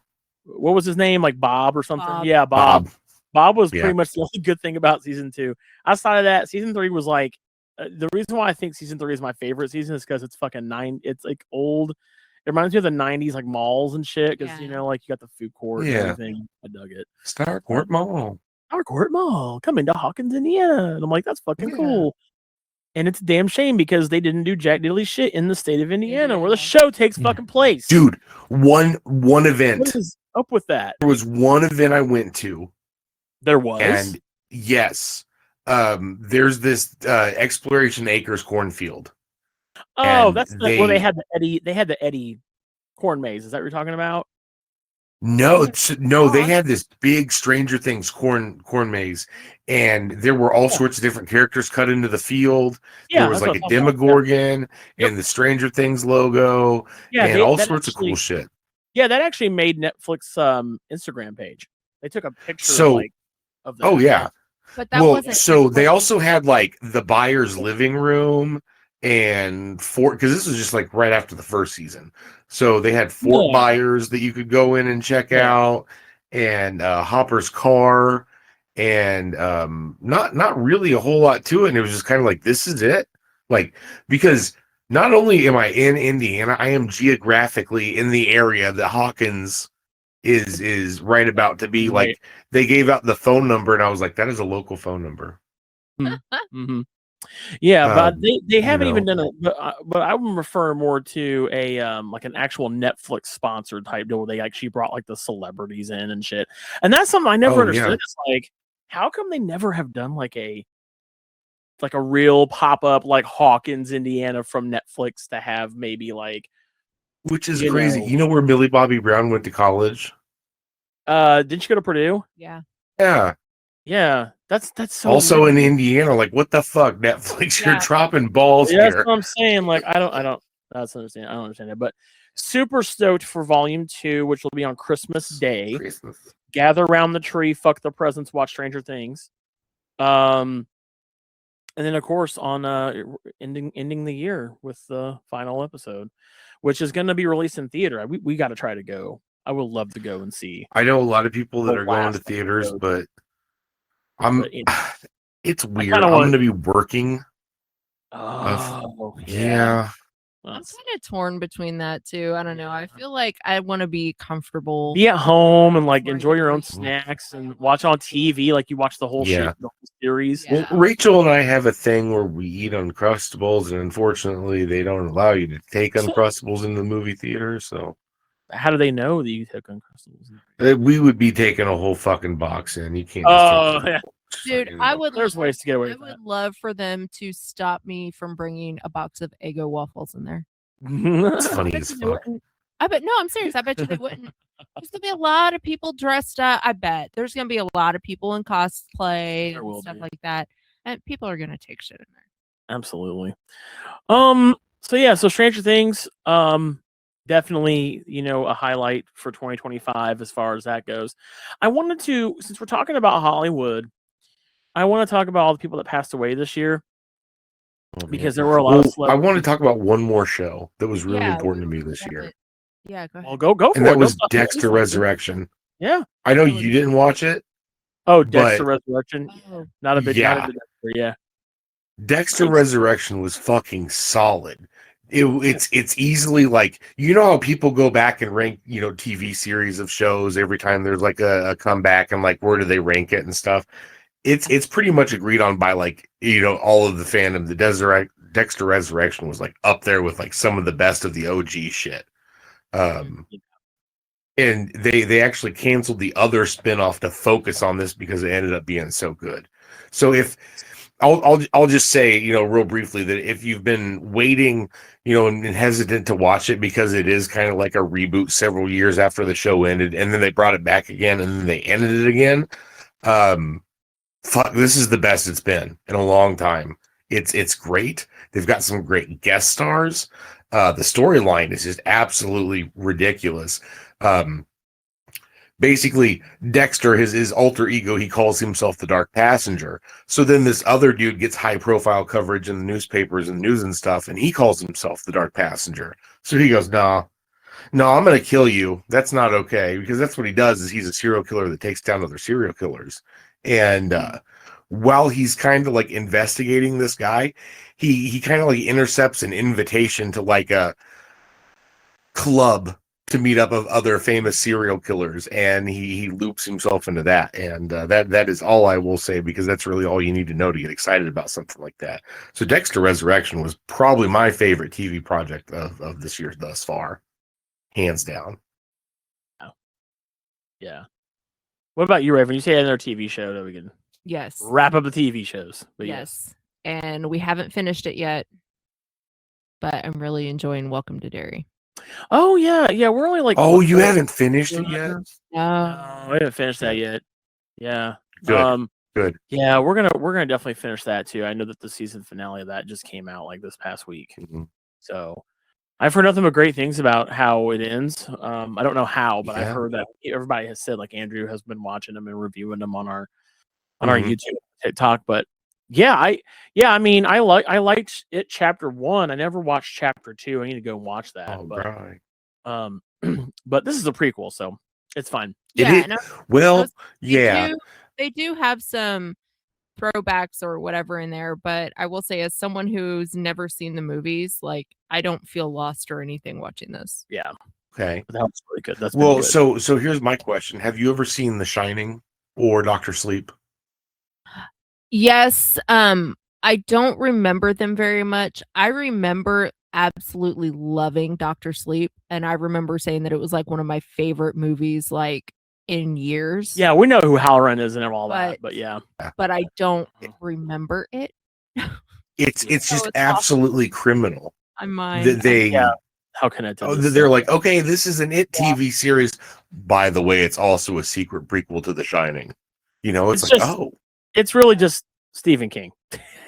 What was his name? Like Bob or something? Bob. Yeah, Bob. Bob was Yeah. pretty much the only good thing about season 2. Outside of that, season 3 was like the reason why I think season 3 is my favorite season is because it's fucking it's like old. It reminds me of the 90s, like malls and shit. Because Yeah. like you got the food court Yeah. and everything. I dug it. Starcourt Mall. Starcourt Mall, coming to Hawkins, Indiana. And I'm like, that's fucking Yeah. cool. And it's a damn shame because they didn't do Jack Diddley shit in the state of Indiana, where the Indiana. show takes fucking place. Dude, one event. What is up with that? There was one event I went to, There was. and yes, there's this Exploration Acres cornfield. Oh, and that's where they had the Eddie. They had the Eddie corn maze. Is that what you're talking about? No, they had this big Stranger Things corn maze, and there were all sorts of different characters cut into the field. Yeah, There was that's like a what I'm talking about. Demogorgon and the Stranger Things logo, Yeah, and all sorts of cool shit. Yeah, that actually made Netflix Instagram page. They took a picture So- of that. Oh yeah. But that Well, wasn't. so they also had like the buyer's living room and Fort, because this was just like right after the first season. So they had Fort Yeah. Buyers that you could go in and check out, and Hopper's car, and not really a whole lot to it. And it was just kind of like, this is it, like, because not only am I in Indiana, I am geographically in the area that Hawkins is right about to be. Right. Like, they gave out the phone number, and I was like, that is a local phone number. Mm-hmm. Yeah, but they you haven't even know, done it. But I would refer more to a like an actual Netflix sponsored type deal where they actually brought like the celebrities in and shit. And that's something I never oh understood. yeah, It's like, how come they never have done like a real pop up like Hawkins, Indiana from Netflix to have maybe like which is you crazy. know You know where Millie Bobby Brown went to college? didn't you go to Purdue? Yeah. Yeah, Yeah, that's so also weird. in Indiana. Like, what the fuck, Netflix? You're Yeah. dropping balls Yeah, that's here. what I'm saying. Like, I don't. That's understand. I don't understand it, but super stoked for Volume 2, which will be on Christmas Day. Christmas. Gather around the tree, fuck the presents, watch Stranger Things. And then of course on ending the year with the final episode, which is going to be released in theater. We got to try to go. I would love to go and see I know a lot of people that the are going to last theaters, episode, but I'm. but It's I weird. kind of I'm want. going to be working. Oh Yeah. I'm kind of torn between that too. I don't know. I feel like I want to be comfortable. Be at home and like Before I enjoy get your to own it. snacks and watch on TV like you watch the whole Yeah. shit, the whole series. Yeah. Well, Rachel and I have a thing where we eat Uncrustables, and unfortunately, they don't allow you to take Uncrustables in the movie theater. So How do they know that you took Uncrustables? we would be taking a whole fucking box in. You can't. Oh, Just yeah. Dude, fucking- I would. There's ways to get away I with would love for them to stop me from bringing a box of Eggo waffles in there. It's that. funny bet as you they fuck. wouldn't. I bet no, I'm serious. I bet you they wouldn't. There's gonna be a lot of people dressed up. I bet there's gonna be a lot of people in cosplay There and will stuff be. like that, and people are gonna take shit in there. Absolutely. So yeah, so Stranger Things, definitely, a highlight for 2025 as far as that goes. I wanted to, since we're talking about Hollywood, I want to talk about all the people that passed away this year Oh, because man. there were a lot of Well, I want to celebrities. talk about one more show that was really Yeah, important to we me this year, haven't- Yeah, go ahead. Well, go for and it. that Go was talk about Dexter it. Resurrection. Yeah. I know That was- you didn't watch it. Oh, Dexter But- Resurrection. Oh, Not a big, Yeah. not a big Dexter, yeah. Dexter Nice. Resurrection was fucking solid. It's easily like, you know how people go back and rank, TV series of shows every time there's like a comeback, and like where do they rank it and stuff. It's pretty much agreed on by like, all of the fandom. The Dexter Resurrection was like up there with like some of the best of the OG shit. And they actually canceled the other spinoff to focus on this because it ended up being so good. So if I'll just say, real briefly, that if you've been waiting, and hesitant to watch it because it is kind of like a reboot several years after the show ended, and then they brought it back again, and then they ended it again. Fuck, this is the best it's been in a long time. It's great. They've got some great guest stars. The storyline is just absolutely ridiculous. Basically, Dexter, his alter ego, he calls himself the Dark Passenger. So then this other dude gets high profile coverage in the newspapers and news and stuff, and he calls himself the Dark Passenger. So he goes, no, I'm going to kill you. That's not okay, because that's what he does. Is he's a serial killer that takes down other serial killers. And while he's kind of like investigating this guy, he kind of like intercepts an invitation to like a club to meet up of other famous serial killers, and he loops himself into that. And that is all I will say, because that's really all you need to know to get excited about something like that. So Dexter Resurrection was probably my favorite TV project of this year thus far, hands down. Yeah. What about you, Raven? You say another TV show that we can yes. wrap up the TV shows. But Yes. And we haven't finished it yet, but I'm really enjoying Welcome to Derry. Oh yeah, we're only like. Oh, you haven't finished it yet? No, I haven't finished that yet. Yeah. Good. Good. Yeah, we're gonna definitely finish that too. I know that the season finale of that just came out like this past week. Mhm. So I've heard nothing but great things about how it ends. I don't know how, but I've Yeah. heard that everybody has said, like Andrew has been watching them and reviewing them on our Mhm. YouTube, TikTok. But I liked it chapter 1. I never watched chapter 2. I need to go and watch that. All but right. but this is a prequel, so it's fine. It Yeah, is- and Well, they yeah. they do have some throwbacks or whatever in there, but I will say, as someone who's never seen the movies, like I don't feel lost or anything watching this. Yeah, Okay. that was really good. That's been Well, good. so here's my question: have you ever seen The Shining or Doctor Sleep? Yes, I don't remember them very much. I remember absolutely loving Doctor Sleep, and I remember saying that it was like one of my favorite movies, like in years. Yeah, we know who Halloran is and all that, But- but yeah. But I don't remember it. It's So just it's absolutely criminal I mind. that they. Yeah. How connected? Oh, this they're is. like, okay, this is an It TV series. By the way, it's also a secret prequel to The Shining. You know, it's It's like, just- oh, It's really just Stephen King.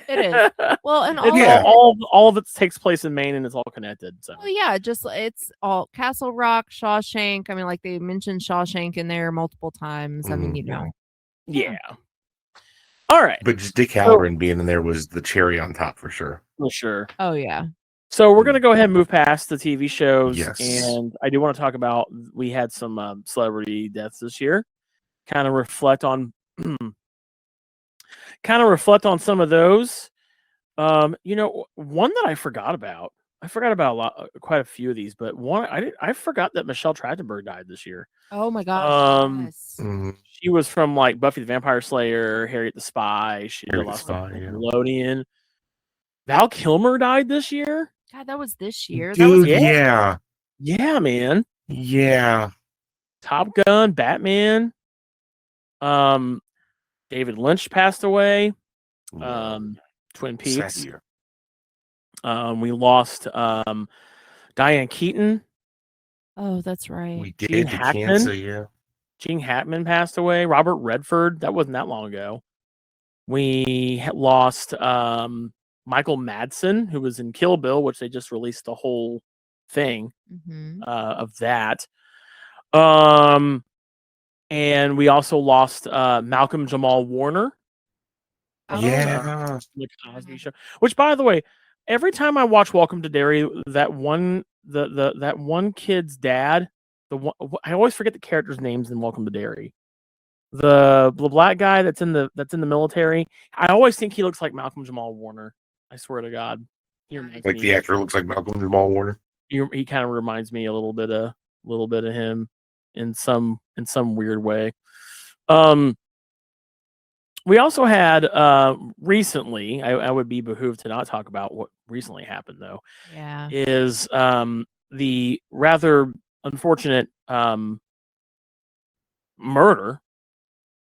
It is. Well, and all, It's Yeah. all of it takes place in Maine and it's all connected. So well, yeah, just it's all Castle Rock, Shawshank. I mean, like they mentioned Shawshank in there multiple times. I mean, you know. yeah. All right, but just Dick Halloran being in there was the cherry on top for sure. for sure. Oh yeah. So we're gonna go ahead and move past the TV shows, Yes. and I do want to talk about we had some celebrity deaths this year. Kind of reflect on, some of those. You know, one that I forgot about. I forgot about quite a few of these, but one I forgot that Michelle Trachtenberg died this year. Oh my gosh. Yes. Mhm. She was from like Buffy the Vampire Slayer, Harriet the Spy. She did a Harriet the lot of stuff Spy, with yeah. Nickelodeon. Val Kilmer died this year. God, that was this year. That Dude, was yeah. Yeah, man. Yeah. Top Gun, Batman. David Lynch passed away. Twin Sad Peaks. year. We lost Diane Keaton. Oh, that's right. We Gene did the Hackman? cancer, yeah. Gene Hackman passed away. Robert Redford. That wasn't that long ago. We lost Michael Madsen, who was in Kill Bill, which they just released the whole thing Mhm. of that. And we also lost Malcolm Jamal Warner. Oh, Yeah. The Cosby Show. Which, by the way, every time I watch Welcome to Derry, that one that one kid's dad, I always forget the characters' names in Welcome to Derry. The black guy that's in the military. I always think he looks like Malcolm Jamal Warner. I swear to God, he reminds Like me. the actor looks like Malcolm Jamal Warner. He kind of reminds me a little bit of him in some weird way. We also had recently, I would be behooved to not talk about what recently happened though, Yeah. is the rather unfortunate murder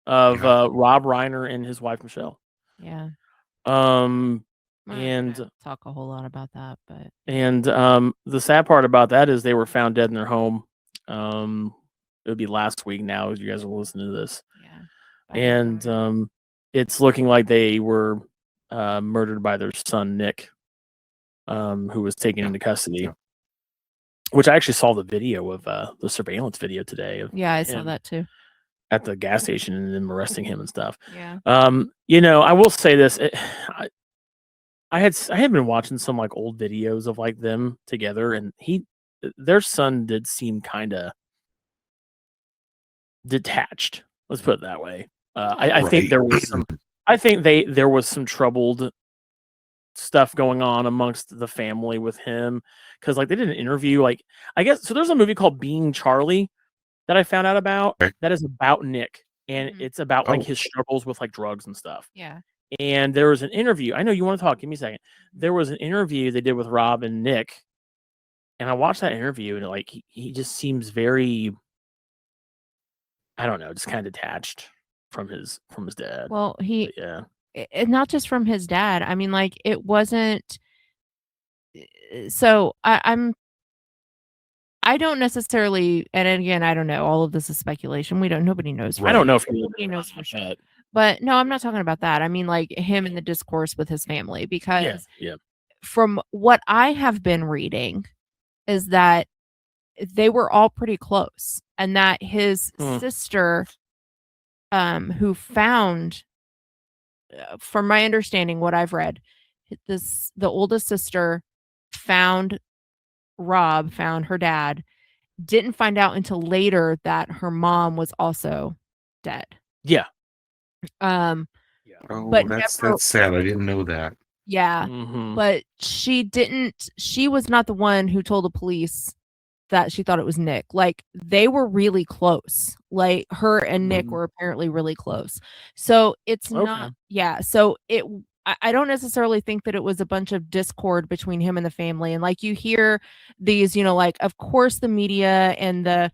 of Rob Reiner and his wife Michelle. Yeah. Um We're not and gonna talk a whole lot about that, but and the sad part about that is they were found dead in their home. It would be last week now as you guys are listening to this. yeah. And it's looking like they were murdered by their son Nick, who was taken into custody. Yeah. Which I actually saw the video of the surveillance video today of Yeah, I saw him that too. at the gas station and them arresting him and stuff. Yeah. You know, I will say this: I had been watching some like old videos of like them together, and their son did seem kind of detached. Let's put it that way. I think Right. there was some. I think there was some troubled stuff going on amongst the family with him because like they did an interview. Like I guess so. There's a movie called Being Charlie that I found out about Okay. that is about Nick, and Mhm. it's about like Oh. his struggles with like drugs and stuff. Yeah. And there was an interview. I know you want to talk. Give me a second. There was an interview they did with Rob and Nick, and I watched that interview, and like he just seems very, I don't know, just kind of detached from his dad. Well, he But yeah, not just from his dad. I mean, like it wasn't. So I don't necessarily, and again, I don't know. All of this is speculation. Nobody knows. I don't know if Nobody knows for sure. But no, I'm not talking about that. I mean, like him in the discourse with his family, because Yeah. from what I have been reading, is that they were all pretty close, and that his sister, who found, from my understanding, what I've read, the oldest sister found her dad, didn't find out until later that her mom was also dead. Yeah. Oh, But that's never- sad. I didn't know that. Yeah. Mhm. But she was not the one who told the police that she thought it was Nick. Like they were really close. Like her and Nick Mhm. were apparently really close. So it's not, Okay. yeah. So I don't necessarily think that it was a bunch of discord between him and the family. And like you hear these, like of course the media and the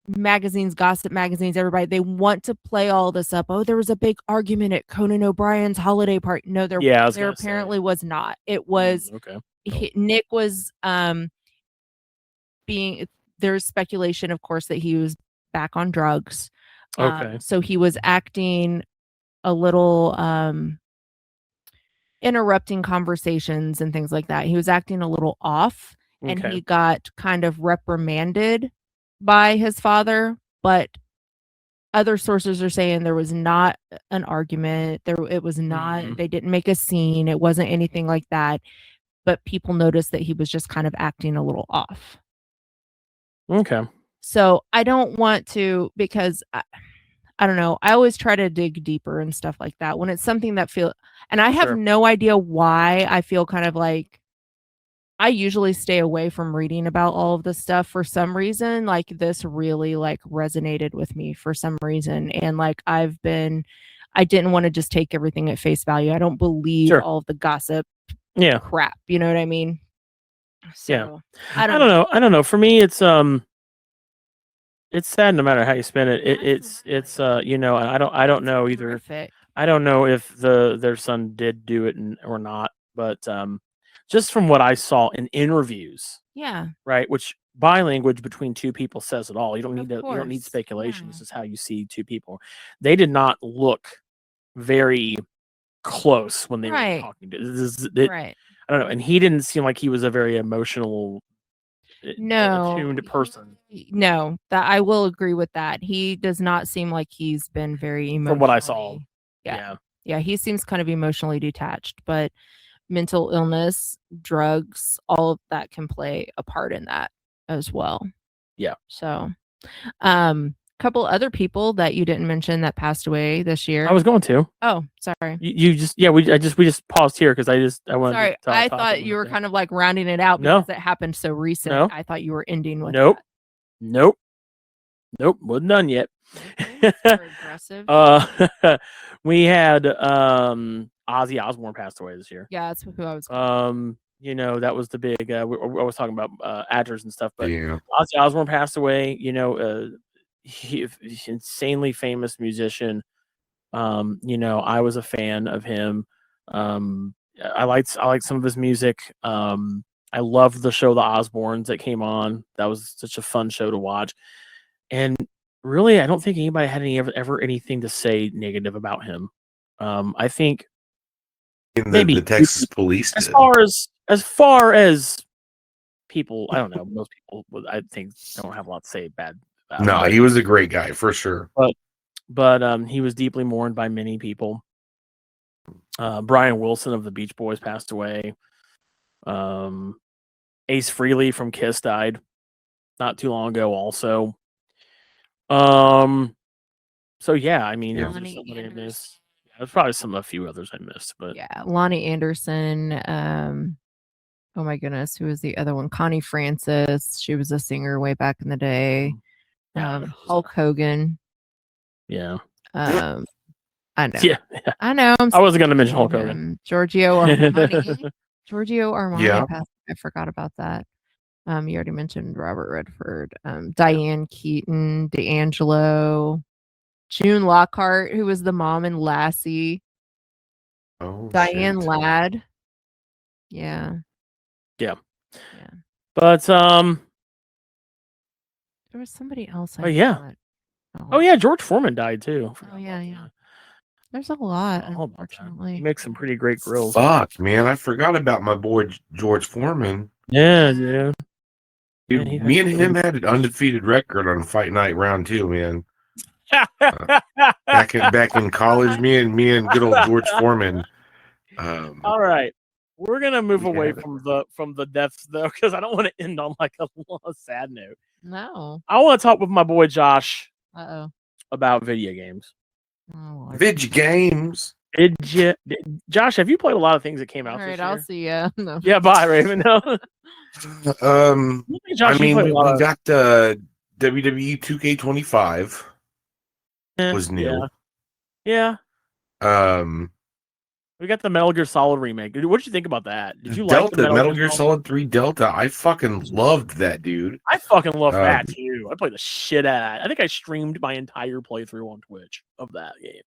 magazines, gossip magazines, everybody, they want to play all this up. Oh, there was a big argument at Conan O'Brien's holiday party. No, there apparently was not. It was okay. Nick was being, there's speculation, of course, that he was back on drugs. Okay. So he was acting a little interrupting conversations and things like that. He was acting a little off, and Okay. he got kind of reprimanded by his father, but other sources are saying there was not an argument. It was not, they didn't make a scene. It wasn't anything like that. But people noticed that he was just kind of acting a little off. Okay. So I don't want to, because I don't know. I always try to dig deeper and stuff like that when it's something that and I have Sure. no idea why I feel kind of like I usually stay away from reading about all of this stuff for some reason. Like this really like resonated with me for some reason. And like I didn't want to just take everything at face value. I don't believe Sure. all of the gossip Yeah. crap. You know what I mean? So, Yeah. I don't know. I don't know. For me, it's sad no matter how you spin it. It's I don't know either. Horrific. I don't know if their son did do it or not, but just from what I saw in interviews, Yeah. right, which body language between two people says it all. You don't need Of you don't need course. speculation. Yeah. This is how you see two people. They did not look very close when they were Right. talking to Right. I don't know, and he didn't seem like he was a very emotional, attuned person. No, that I will agree with that. He does not seem like he's been very emotional. From what I saw. Yeah. Yeah, he seems kind of emotionally detached, but mental illness, drugs, all of that can play a part in that as well. Yeah. So, couple other people that you didn't mention that passed away this year. I was going to. Oh, sorry. You just we just paused here because I wanted. Sorry, to I thought you were kind of like rounding it out No. because it happened so recent. No. I thought you were ending with Nope. that. Nope. Wasn't done yet. Very aggressive. We had Ozzy Osbourne passed away this year. Yeah, that's who I was. That was the big. I was talking about actors and stuff, but Yeah. Ozzy Osbourne passed away. He's insanely famous musician. I was a fan of him. I liked some of his music. I loved the show The Osbournes that came on. That was such a fun show to watch. And really, I don't think anybody had ever anything to say negative about him. I think maybe the Texas police as did. far as people, I don't know, most people I think don't have a lot to say bad about No, him. he was a great guy for sure. But he was deeply mourned by many people. Brian Wilson of the Beach Boys passed away. Ace Frehley from Kiss died not too long ago also. So yeah, I mean, Yeah. there's somebody I missed. Yeah, there's probably a few others I missed, but Yeah, Lonnie Anderson. Oh my goodness, who was the other one? Connie Francis. She was a singer way back in the day. Yeah. Hulk Hogan. Yeah. I know. Yeah. I know. I wasn't going to mention Hulk Hogan. Giorgio Armani. Giorgio Armani. Yeah. I forgot about that. You already mentioned Robert Redford. Diane Keaton, D'Angelo, June Lockhart, who was the mom in Lassie. Oh, Diane shit. Ladd. Yeah. But There was somebody else. yeah. Oh yeah, George Foreman died too. Oh yeah. There's a lot, All about that. unfortunately. He makes some pretty great grills. Fuck, man, I forgot about my boy George Foreman. Yeah, dude. Dude, Yeah, me and him had an undefeated record on Fight Night Round 2, man. Back in college, me and good old George Foreman. All right. We're gonna move We away have it. from the deaths though, because I don't want to end on like a sad note. No. I want to talk with my boy Josh Uh-oh. about video games. Oh, Lord. Vid Games. Josh, have you played a lot of things that came out All this right, year? I'll see ya. No. Yeah, bye, Raven. No. Josh, I mean, you we played a lot of- got the WWE 2K25 was new. Yeah. We got the Metal Gear Solid remake. What did you think about that? Did you like the Delta, Metal Gear Solid 3 Delta. I fucking loved that, dude. I fucking love that Um, too. I played the shit out of that. I think I streamed my entire playthrough on Twitch of that game.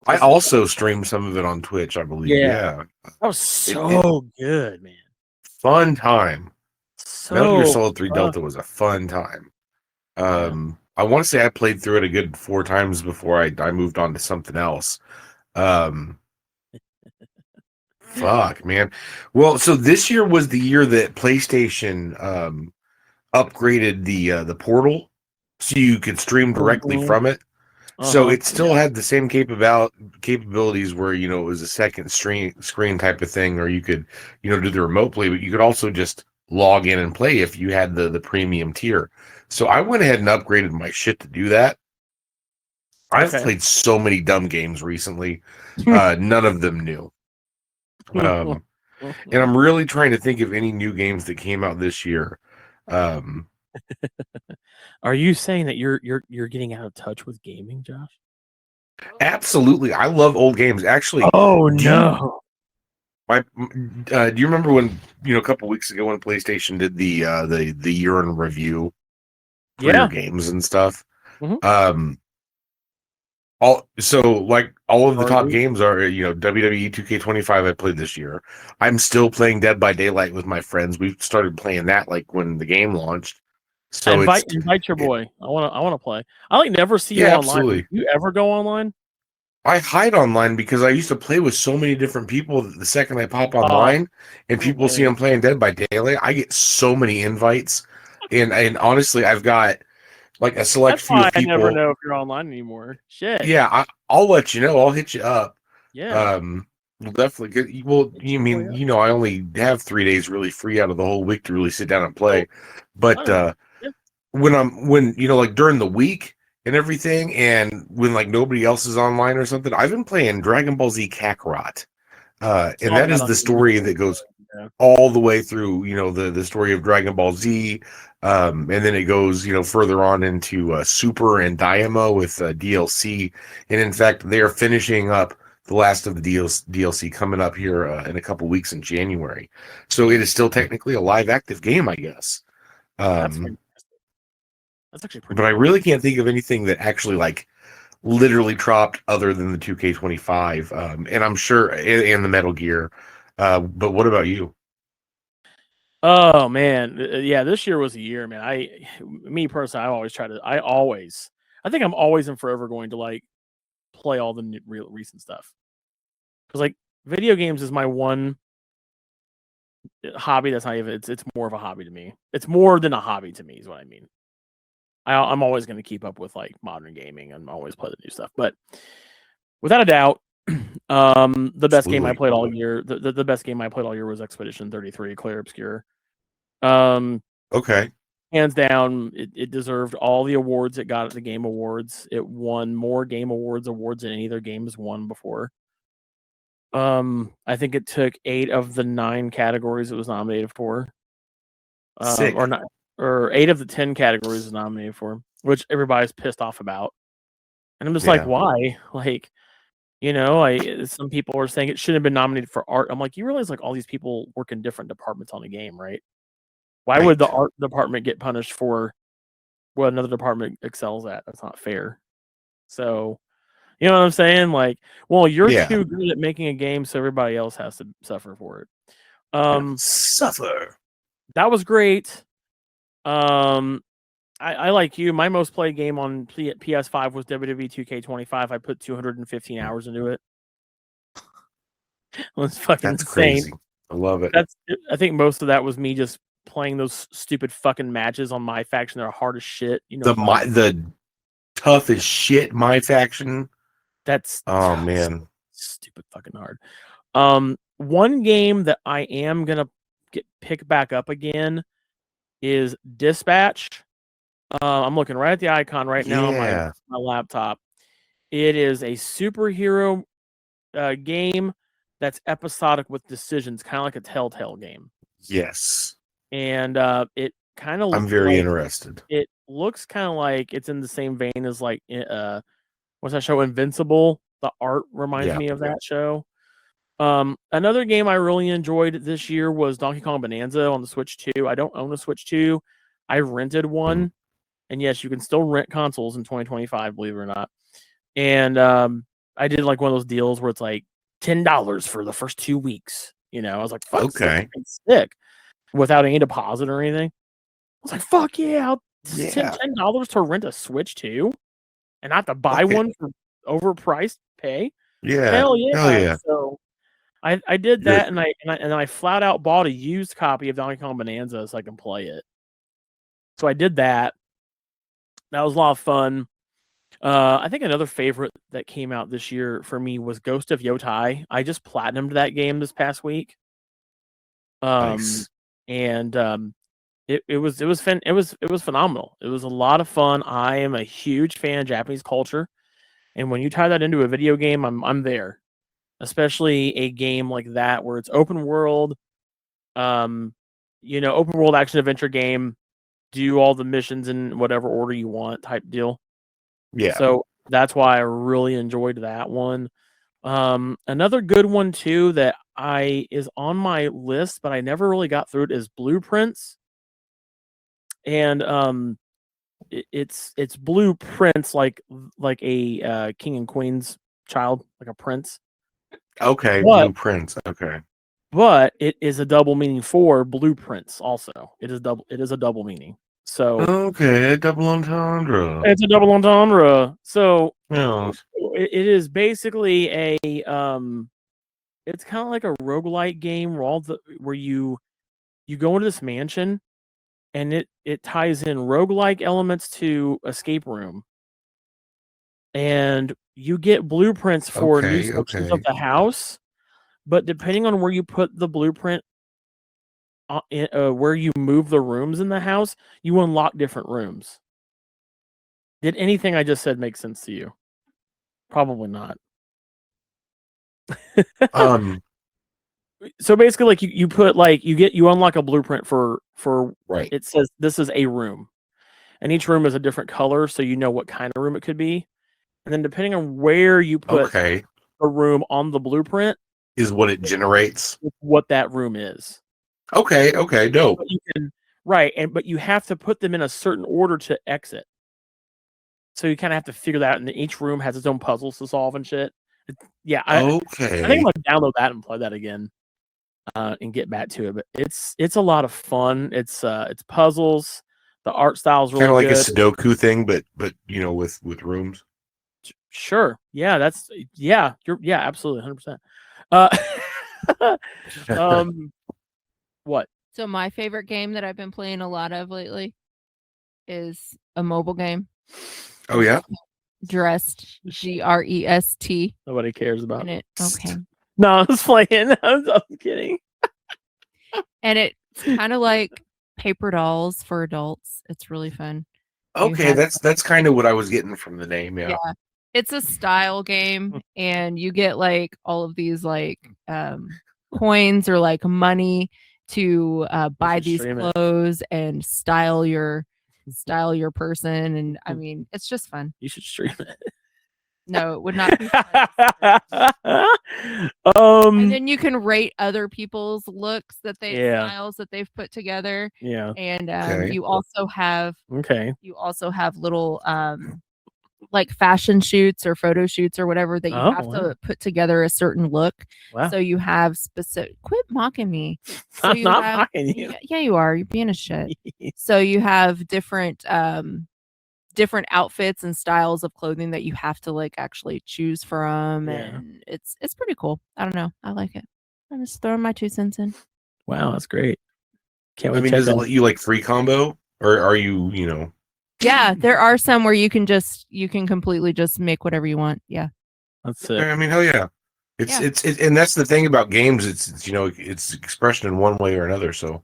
I also streamed some of it on Twitch, I believe. Yeah. Yeah. That was so good, man. Fun time. So Metal Gear Solid 3 fun. Delta was a fun time. I want to say I played through it a good 4 times before I moved on to something else. Fuck, man. Well, so this year was the year that PlayStation upgraded the portal so you could stream directly Mhm. from it. So Uh-huh. it still had the same capabilities where, you know, it was a second screen type of thing, or you could, you know, do the remote play, but you could also just log in and play if you had the premium tier. So I went ahead and upgraded my shit to do that. I've Okay. played so many dumb games recently, none of them new. And I'm really trying to think of any new games that came out this year. Are you saying that you're getting out of touch with gaming, Josh? Absolutely, I love old games. Actually, Oh do you- no. do you remember when, you know, a couple weeks ago when PlayStation did the year in review for your Yeah. games and stuff? Mhm. All of the top Hardly. games are, you know, WWE 2K25 I played this year. I'm still playing Dead by Daylight with my friends. We started playing that like when the game launched. So invite it's invite your boy. I wanna play. I like never see you yeah, online. absolutely. Do you ever go online? I hide online because I used to play with so many different people that the second I pop online and people see I'm playing Dead by Daylight, I get so many invites. And honestly, I've got like a select That's few why of I never people. know if you're online anymore. Shit. Yeah, I'll let you know. I'll hit you up. Yeah. We'll definitely get. Well, you mean, you know, I only have 3 days really free out of the whole week to really sit down and play. But Yeah. when you know, like during the week and everything, and when like nobody else is online or something, I've been playing Dragon Ball Z Kakarot. And Saw that that is on the your story Instagram. that goes Yeah. all the way through, you know, the story of Dragon Ball Z. And then it goes, you know, further on into Super and Daima with DLC. And in fact, they are finishing up the last of the DLC coming up here in a couple weeks in January. So it is still technically a live active game, I guess. That's Um, fantastic. That's actually pretty but I cool. really can't think of anything that actually like literally dropped other than the 2K25. And I'm sure, and the Metal Gear. But what about you? Oh man, yeah, this year was a year, man. Me personally, I think I'm always and forever going to like play all the real recent stuff because like video games is my one hobby that's not even it's more of a hobby to me. It's more than a hobby to me, is what I mean. I'm always going to keep up with like modern gaming and always play the new stuff, but without a doubt, the best game I Absolutely. played all year, the best game I played all year was Expedition 33: Clair Obscur. Um, Okay. Hands down, it deserved all the awards it got at the Game Awards. It won more Game Awards than any other game has won before. I think it took 8 of the 9 categories it was nominated for. Sick. Or not, or 8 of the 10 categories it was nominated for, which everybody's pissed off about. And I'm just like, Yeah. why? Like, you know, some people are saying it shouldn't have been nominated for art. I'm like, you realize like all these people work in different departments on a game, right? Why would the Right. art department get punished for what another department excels at? That's not fair. So, you know what I'm saying? Like, well, you're Yeah. too good at making a game, so everybody else has to suffer for it. Suffer. That was great. I like you. My most played game on PS5 was WWE 2K25. I put 215 hours into it. It was fucking That's insane. crazy. I love it. I think most of that was me just playing those stupid fucking matches on my faction. They're hard as shit. You know, The tough as shit, my faction. that's Oh man. stupid fucking hard. One game that I am gonna pick back up again is Dispatch. I'm looking right at the icon right now on my laptop. It is a superhero game that's episodic with decisions, kind of like a Telltale game. Yes. And it kind of I'm very interested. It looks kind of like it's in the same vein as like what's that show, Invincible? The art reminds me of that show. Another game I really enjoyed this year was Donkey Kong Bonanza on the Switch 2. I don't own a Switch 2. I rented one. And yes, you can still rent consoles in 2025, believe it or not. And I did like one of those deals where it's like $10 for the first 2 weeks. You know, I was like, fuck, Okay. sick. Without any deposit or anything. I was like, fuck yeah, I'll Yeah. $10 to rent a Switch 2 and not to buy Okay. one for overpriced pay. Yeah. Hell yeah. Hell yeah. So I did You're- that and I flat out bought a used copy of Donkey Kong Bonanza so I can play it. So I did that. That was a lot of fun. I think another favorite that came out this year for me was Ghost of Yotai. I just platinumed that game this past week. Nice. And it was phenomenal. It was a lot of fun. I am a huge fan of Japanese culture, and when you tie that into a video game, I'm there. Especially a game like that where it's open world, open world action adventure game, do all the missions in whatever order you want type deal. Yeah. So that's why I really enjoyed that one. Another good one too that is on my list, but I never really got through it is Blueprints. And it's blueprints like a king and queen's child, like a prince. Okay. What? Blueprints. Okay. But it is a double meaning for blueprints. Also, it is a double meaning. So Okay. Double entendre. it's a double entendre. So Yeah. it is basically a it's kind of like a roguelike game where you go into this mansion and it ties in roguelike elements to escape room. And you get blueprints for new Okay, sections okay. of the house, but depending on where you put the blueprint, where you move the rooms in the house, you unlock different rooms. Did anything I just said make sense to you? Probably not. So basically, like you put like you unlock a blueprint for Right. it says this is a room, and each room is a different color, so you know what kind of room it could be. And then depending on where you put Okay. a room on the blueprint, Is what it generates. what that room is. Okay. Okay. Dope. But you can but you have to put them in a certain order to exit. So you kind of have to figure that out, and each room has its own puzzles to solve and shit. I think I'm gonna download that and play that again, and get back to it. But it's a lot of fun. It's puzzles. The art style is really Kind of like good. a Sudoku thing, but with rooms. Sure. Yeah, you're absolutely 100%. What? So my favorite game that I've been playing a lot of lately is a mobile game. Oh yeah. Dressed, GREST. Nobody cares about And it okay. No, I was playing. I'm kidding. And it's kind of like paper dolls for adults. It's really fun. Okay, that's kind of what I was getting from the name. Yeah. It's a style game, and you get like all of these like coins or like money to buy these clothes and style your person. And I mean, it's just fun. You should stream it. No, it would not be fun. And then you can rate other people's looks that styles that they've put together. Yeah. And you also have little like fashion shoots or photo shoots or whatever that you have to put together a certain look. Wow. So you have specific. Quit mocking me. So I'm not mocking you. Yeah, you are. You're being a shit. So you have different outfits and styles of clothing that you have to like actually choose from, and it's pretty cool. I don't know. I like it. I'm just throwing my 2 cents in. Wow, that's great. Can't I wait mean, to does it let you like free combo, or are you Yeah, there are some where you can completely just make whatever you want. Yeah. That's it. I mean, hell yeah. It's and that's the thing about games. It's it's expression in one way or another. So,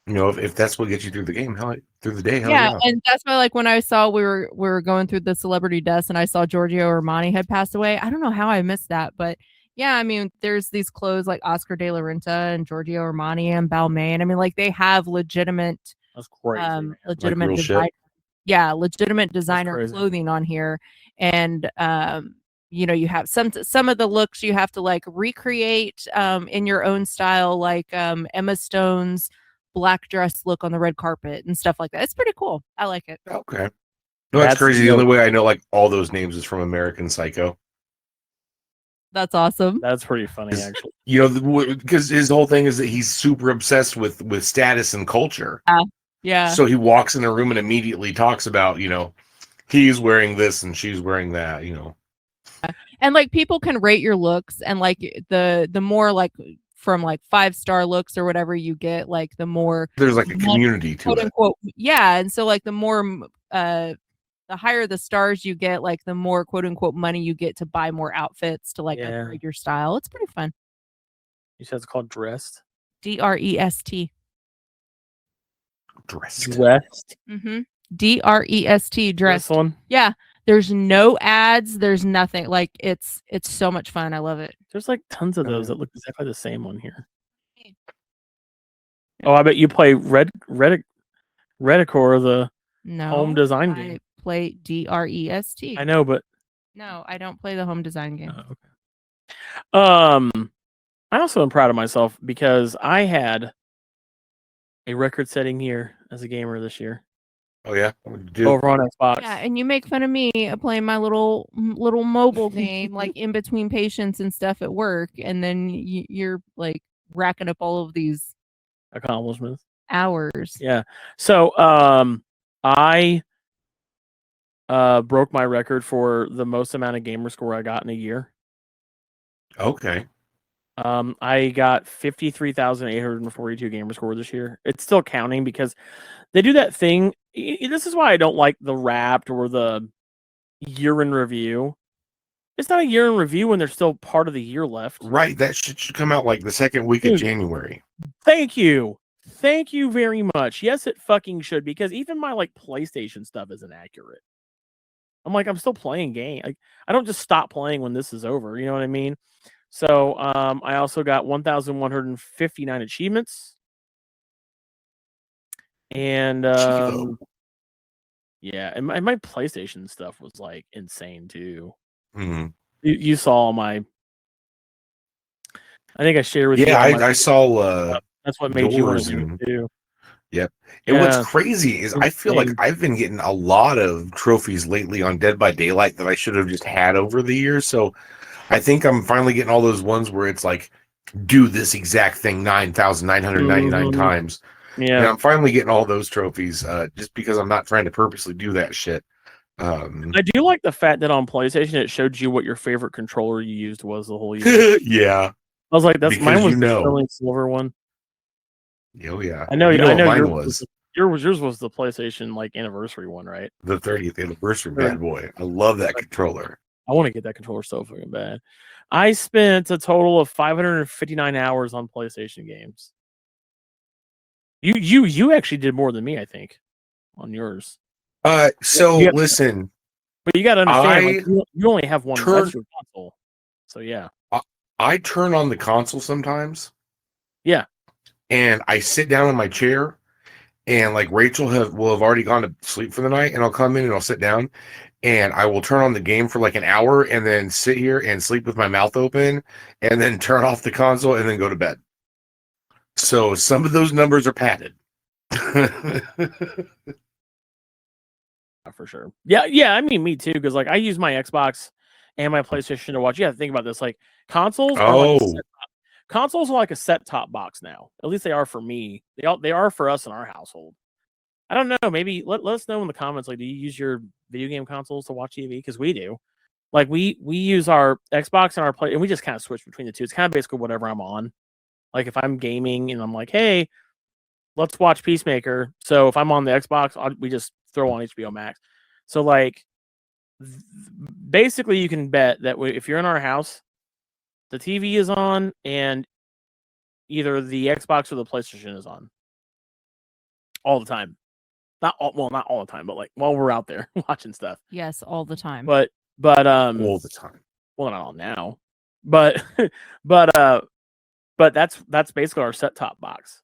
if that's what gets you through the game, through the day, hell yeah. And that's why, like, when I saw we were going through the celebrity deaths, and I saw Giorgio Armani had passed away. I don't know how I missed that, but yeah, I mean, there's these clothes like Oscar de la Renta and Giorgio Armani and Balmain. I mean, like, they have legitimate. That's crazy. Legitimate like design. Yeah, legitimate designer clothing on here, and you have some of the looks you have to like recreate in your own style, like Emma Stone's black dress look on the red carpet and stuff like that. It's pretty cool. I like it. Okay. No, that's crazy. The only way I know like all those names is from American Psycho. That's awesome. That's pretty funny, actually. Because his whole thing is that he's super obsessed with status and culture. Yeah. So he walks in a room and immediately talks about, he's wearing this and she's wearing that, And like people can rate your looks, and like the more like from like 5-star looks or whatever you get, like the more there's like a community to quote it. unquote, yeah. And so like the more the higher the stars you get, like the more quote unquote money you get to buy more outfits to like upgrade your style. It's pretty fun. You said it's called Dressed? DREST. Dressed. Mm-hmm. DREST. Dressed. This one? Yeah. There's no ads. There's nothing. Like it's so much fun. I love it. There's like tons of those that look exactly the same on here. Oh, I bet you play Redicore, the home design game. I play DREST. I know, but no, I don't play the home design game. Okay. I also am proud of myself because I had a record-setting year as a gamer this year. Oh yeah, over on Xbox. Yeah, and you make fun of me playing my little mobile game like in between patients and stuff at work, and then you're like racking up all of these accomplishments hours. Yeah. So I broke my record for the most amount of gamer score I got in a year. Okay. I got 53,842 gamer score this year. It's still counting because they do that thing. This is why I don't like the Wrapped or the year in review. It's not a year in review when there's still part of the year left. Right. That should come out like the second week of January. Thank you. Thank you very much. Yes, it fucking should, because even my like PlayStation stuff isn't accurate. I'm like, I'm still playing game. Like, I don't just stop playing when this is over. You know what I mean? So I also got 1,159 achievements. And yeah, and my PlayStation stuff was like insane too. Mm-hmm. You saw my. I think I shared with you. Yeah, I saw. That's what made you want to do. Yep. And what's crazy is I feel like I've been getting a lot of trophies lately on Dead by Daylight that I should have just had over the years. So I think I'm finally getting all those ones where it's like, do this exact thing 9,999 times. Yeah. And I'm finally getting all those trophies just because I'm not trying to purposely do that shit. I do like the fact that on PlayStation it showed you what your favorite controller you used was the whole year. Yeah. I was like, that's because mine was the Sterling Silver one. Oh yeah. I know mine yours was the PlayStation like anniversary one, right? The 30th anniversary bad boy. I love that controller. I want to get that controller so fucking bad. I spent a total of 559 hours on PlayStation games. You actually did more than me, I think, on yours. Listen. But you got to understand, you only have one console. So yeah. I turn on the console sometimes. Yeah. And I sit down in my chair, and like Rachel will have already gone to sleep for the night, and I'll come in and I'll sit down, and I will turn on the game for like an hour, and then sit here and sleep with my mouth open, and then turn off the console, and then go to bed. So some of those numbers are padded. For sure. Yeah. I mean, me too, because like I use my Xbox and my PlayStation to watch. You have to think about this. Like consoles. Consoles are like a set-top box now. At least they are for me. They are for us in our household. I don't know. Maybe let us know in the comments. Like, do you use your video game consoles to watch TV? Because we do. Like, we use our Xbox and our Play, and we just kind of switch between the two. It's kind of basically whatever I'm on. Like, if I'm gaming and I'm like, hey, let's watch Peacemaker. So if I'm on the Xbox, we just throw on HBO Max. So like, basically, you can bet that if you're in our house, the TV is on, and either the Xbox or the PlayStation is on all the time. Not all the time, but like while we're out there watching stuff. Yes, all the time. But all the time. Well, not all now, but that's basically our set-top box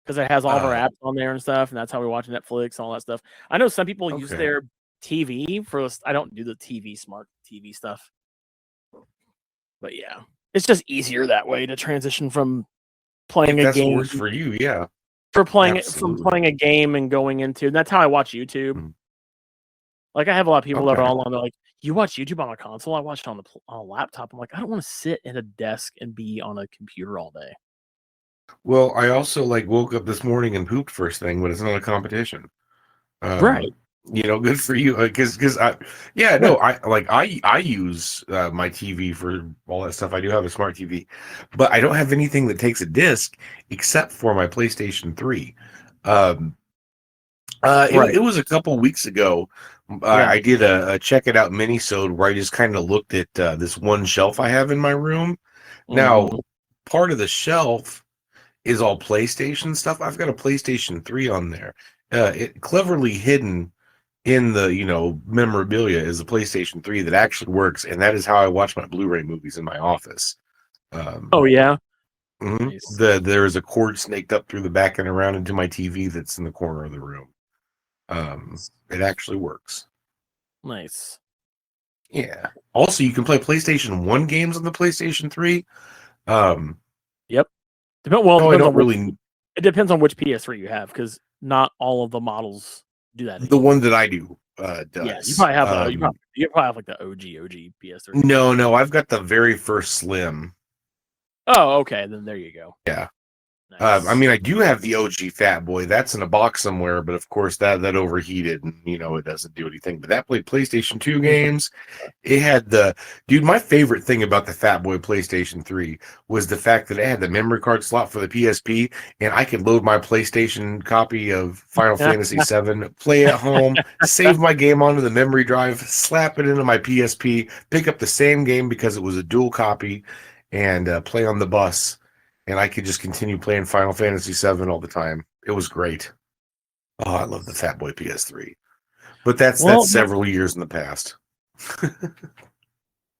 because it has all of our apps on there and stuff, and that's how we watch Netflix and all that stuff. I know some people use their TV for. I don't do the smart TV stuff. But yeah, it's just easier that way to transition from If playing a that's what game works for you, yeah. from Absolutely. playing a game and going into. And that's how I watch YouTube. Mm. Like I have a lot of people that are Okay. all on. They're like, "You watch YouTube on a console? I watch it on a laptop." I'm like, I don't want to sit at a desk and be on a computer all day. Well, I also like woke up this morning and pooped first thing, but it's not a competition. Right. Good for you. Because I use my TV for all that stuff. I do have a smart TV, but I don't have anything that takes a disc except for my PlayStation 3. Um, Right. it was a couple weeks ago. Yeah. I did a check it out mini-sode where I just kind of looked at this one shelf I have in my room. Now, Mhm. part of the shelf is all PlayStation stuff. I've got a PlayStation 3 on there. It cleverly hidden in the memorabilia is a PlayStation 3 that actually works, and that is how I watch my Blu-ray movies in my office. Oh yeah. Mhm. Nice. There is a cord snaked up through the back and around into my TV that's in the corner of the room. It actually works. Nice. Yeah. Also, you can play PlayStation 1 games on the PlayStation 3. Yep. Well, No, I don't really. it depends on which PS3 you have, because not all of the models do that. The one that I do does. Yeah, you probably have you probably have like the OG PS3. No, I've got the very first Slim. Oh, okay. Then there you go. Yeah. Nice. I mean, I do have the OG Fat Boy. That's in a box somewhere, but of course that overheated, and it doesn't do anything. But that played PlayStation 2 games. It had my favorite thing about the Fat Boy PlayStation 3 was the fact that it had the memory card slot for the PSP, and I could load my PlayStation copy of Final Fantasy VII, play at home, save my game onto the memory drive, slap it into my PSP, pick up the same game because it was a dual copy, and play on the bus. And I could just continue playing Final Fantasy VII all the time. It was great. Oh, I love the Fat Boy PS3. But that's several years in the past.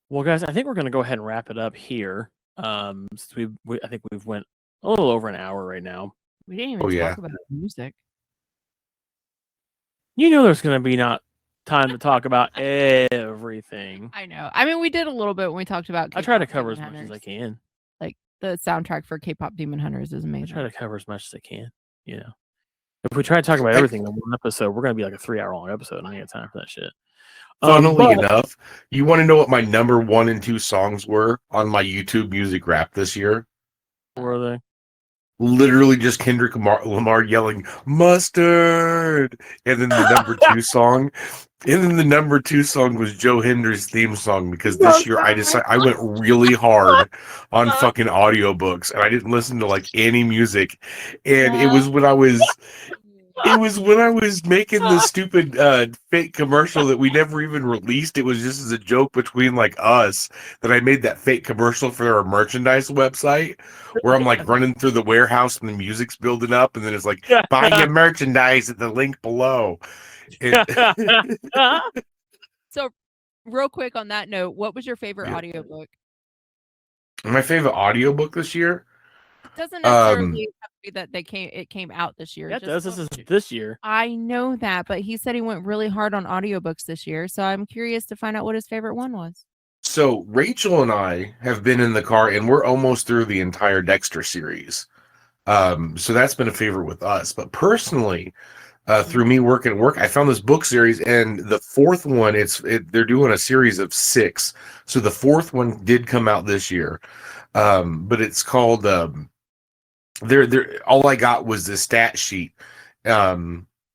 Well, guys, I think we're going to go ahead and wrap it up here. Since I think we've went a little over an hour right now. We didn't even talk about music. There's going to be not time to talk about everything. I know. I mean, we did a little bit when we talked about I try to cover as much as I can. Like the soundtrack for K-pop Demon Hunters is amazing. I try to cover as much as I can. If we try to talk about everything in one episode, we're going to be like a 3-hour long episode. I ain't got time for that shit. Funnily enough, you want to know what my number 1 and 2 songs were on my YouTube Music Rap this year? What were they? Literally just Kendrick Lamar yelling "mustard," and then the number 2 song. And then the number 2 song was Joe Hender's theme song, because this year I went really hard on fucking audiobooks, and I didn't listen to like any music. And it was when I was making the stupid fake commercial that we never even released. It was just as a joke between like us that I made that fake commercial for our merchandise website, where I'm like running through the warehouse and the music's building up, and then it's like, buy your merchandise at the link below. So real quick on that note, what was your favorite audiobook? My favorite audiobook this year? Doesn't necessarily have to be that it came out this year. Yeah, it does. This is this year. I know that, but he said he went really hard on audiobooks this year, so I'm curious to find out what his favorite one was. So Rachel and I have been in the car, and we're almost through the entire Dexter series. So that's been a favorite with us. But personally, through me working at work, I found this book series, and the 4th one, they're doing a series of 6. So the 4th one did come out this year, but it's called. All I got was the stat sheet.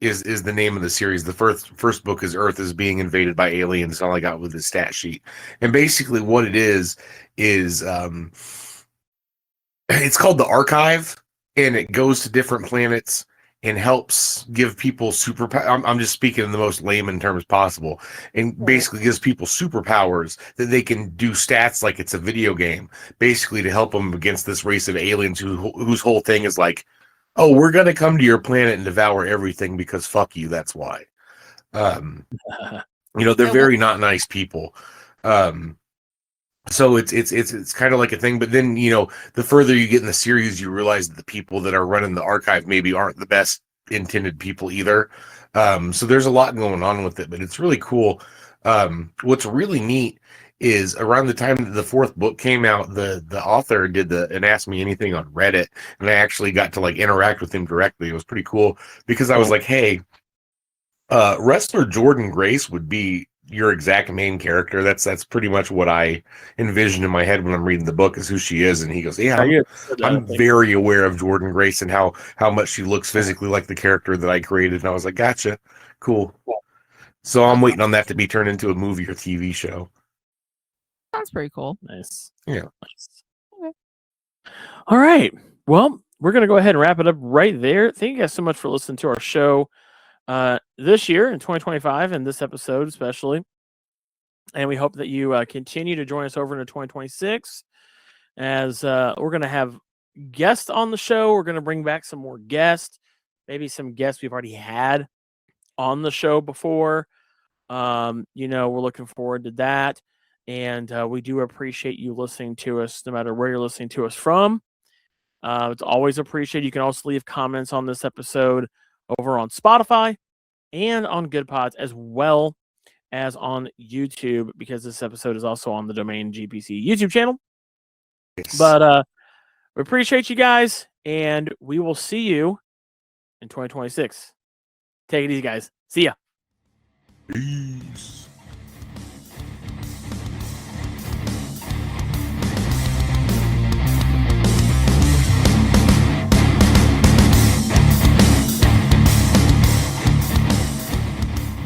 Is the name of the series. The first book is Earth is being invaded by aliens. All I got was the stat sheet, and basically what it is it's called the Archive, and it goes to different planets and helps give people superpower. I'm just speaking in the most layman terms possible, and basically gives people superpowers that they can do stats like it's a video game, basically to help them against this race of aliens whose whole thing is like, oh, we're going to come to your planet and devour everything because fuck you. That's why. They're very not nice people. So it's kind of like a thing, but then, the further you get in the series, you realize that the people that are running the Archive maybe aren't the best intended people either. So there's a lot going on with it, but it's really cool. What's really neat is around the time that the fourth book came out, the author did and asked me anything on Reddit, and I actually got to like interact with him directly. It was pretty cool because I was like, hey, wrestler Jordan Grace would be your exact main character. That's pretty much what I envision in my head when I'm reading the book, is who she is. And he goes, yeah, I'm very aware of Jordan Grace and how much she looks physically like the character that I created. And I was like, gotcha, cool. So I'm waiting on that to be turned into a movie or TV show. Sounds pretty cool. Nice. Yeah. Nice. Okay. All right. Well, we're going to go ahead and wrap it up right there. Thank you guys so much for listening to our show this year in 2025, and this episode especially. And we hope that you continue to join us over into 2026, as we're going to have guests on the show. We're going to bring back some more guests, maybe some guests we've already had on the show before. We're looking forward to that. And we do appreciate you listening to us, no matter where you're listening to us from. It's always appreciated. You can also leave comments on this episode over on Spotify and on Good Pods, as well as on YouTube, because this episode is also on the Domain GPC YouTube channel. Yes. But we appreciate you guys, and we will see you in 2026. Take it easy, guys. See ya. Peace.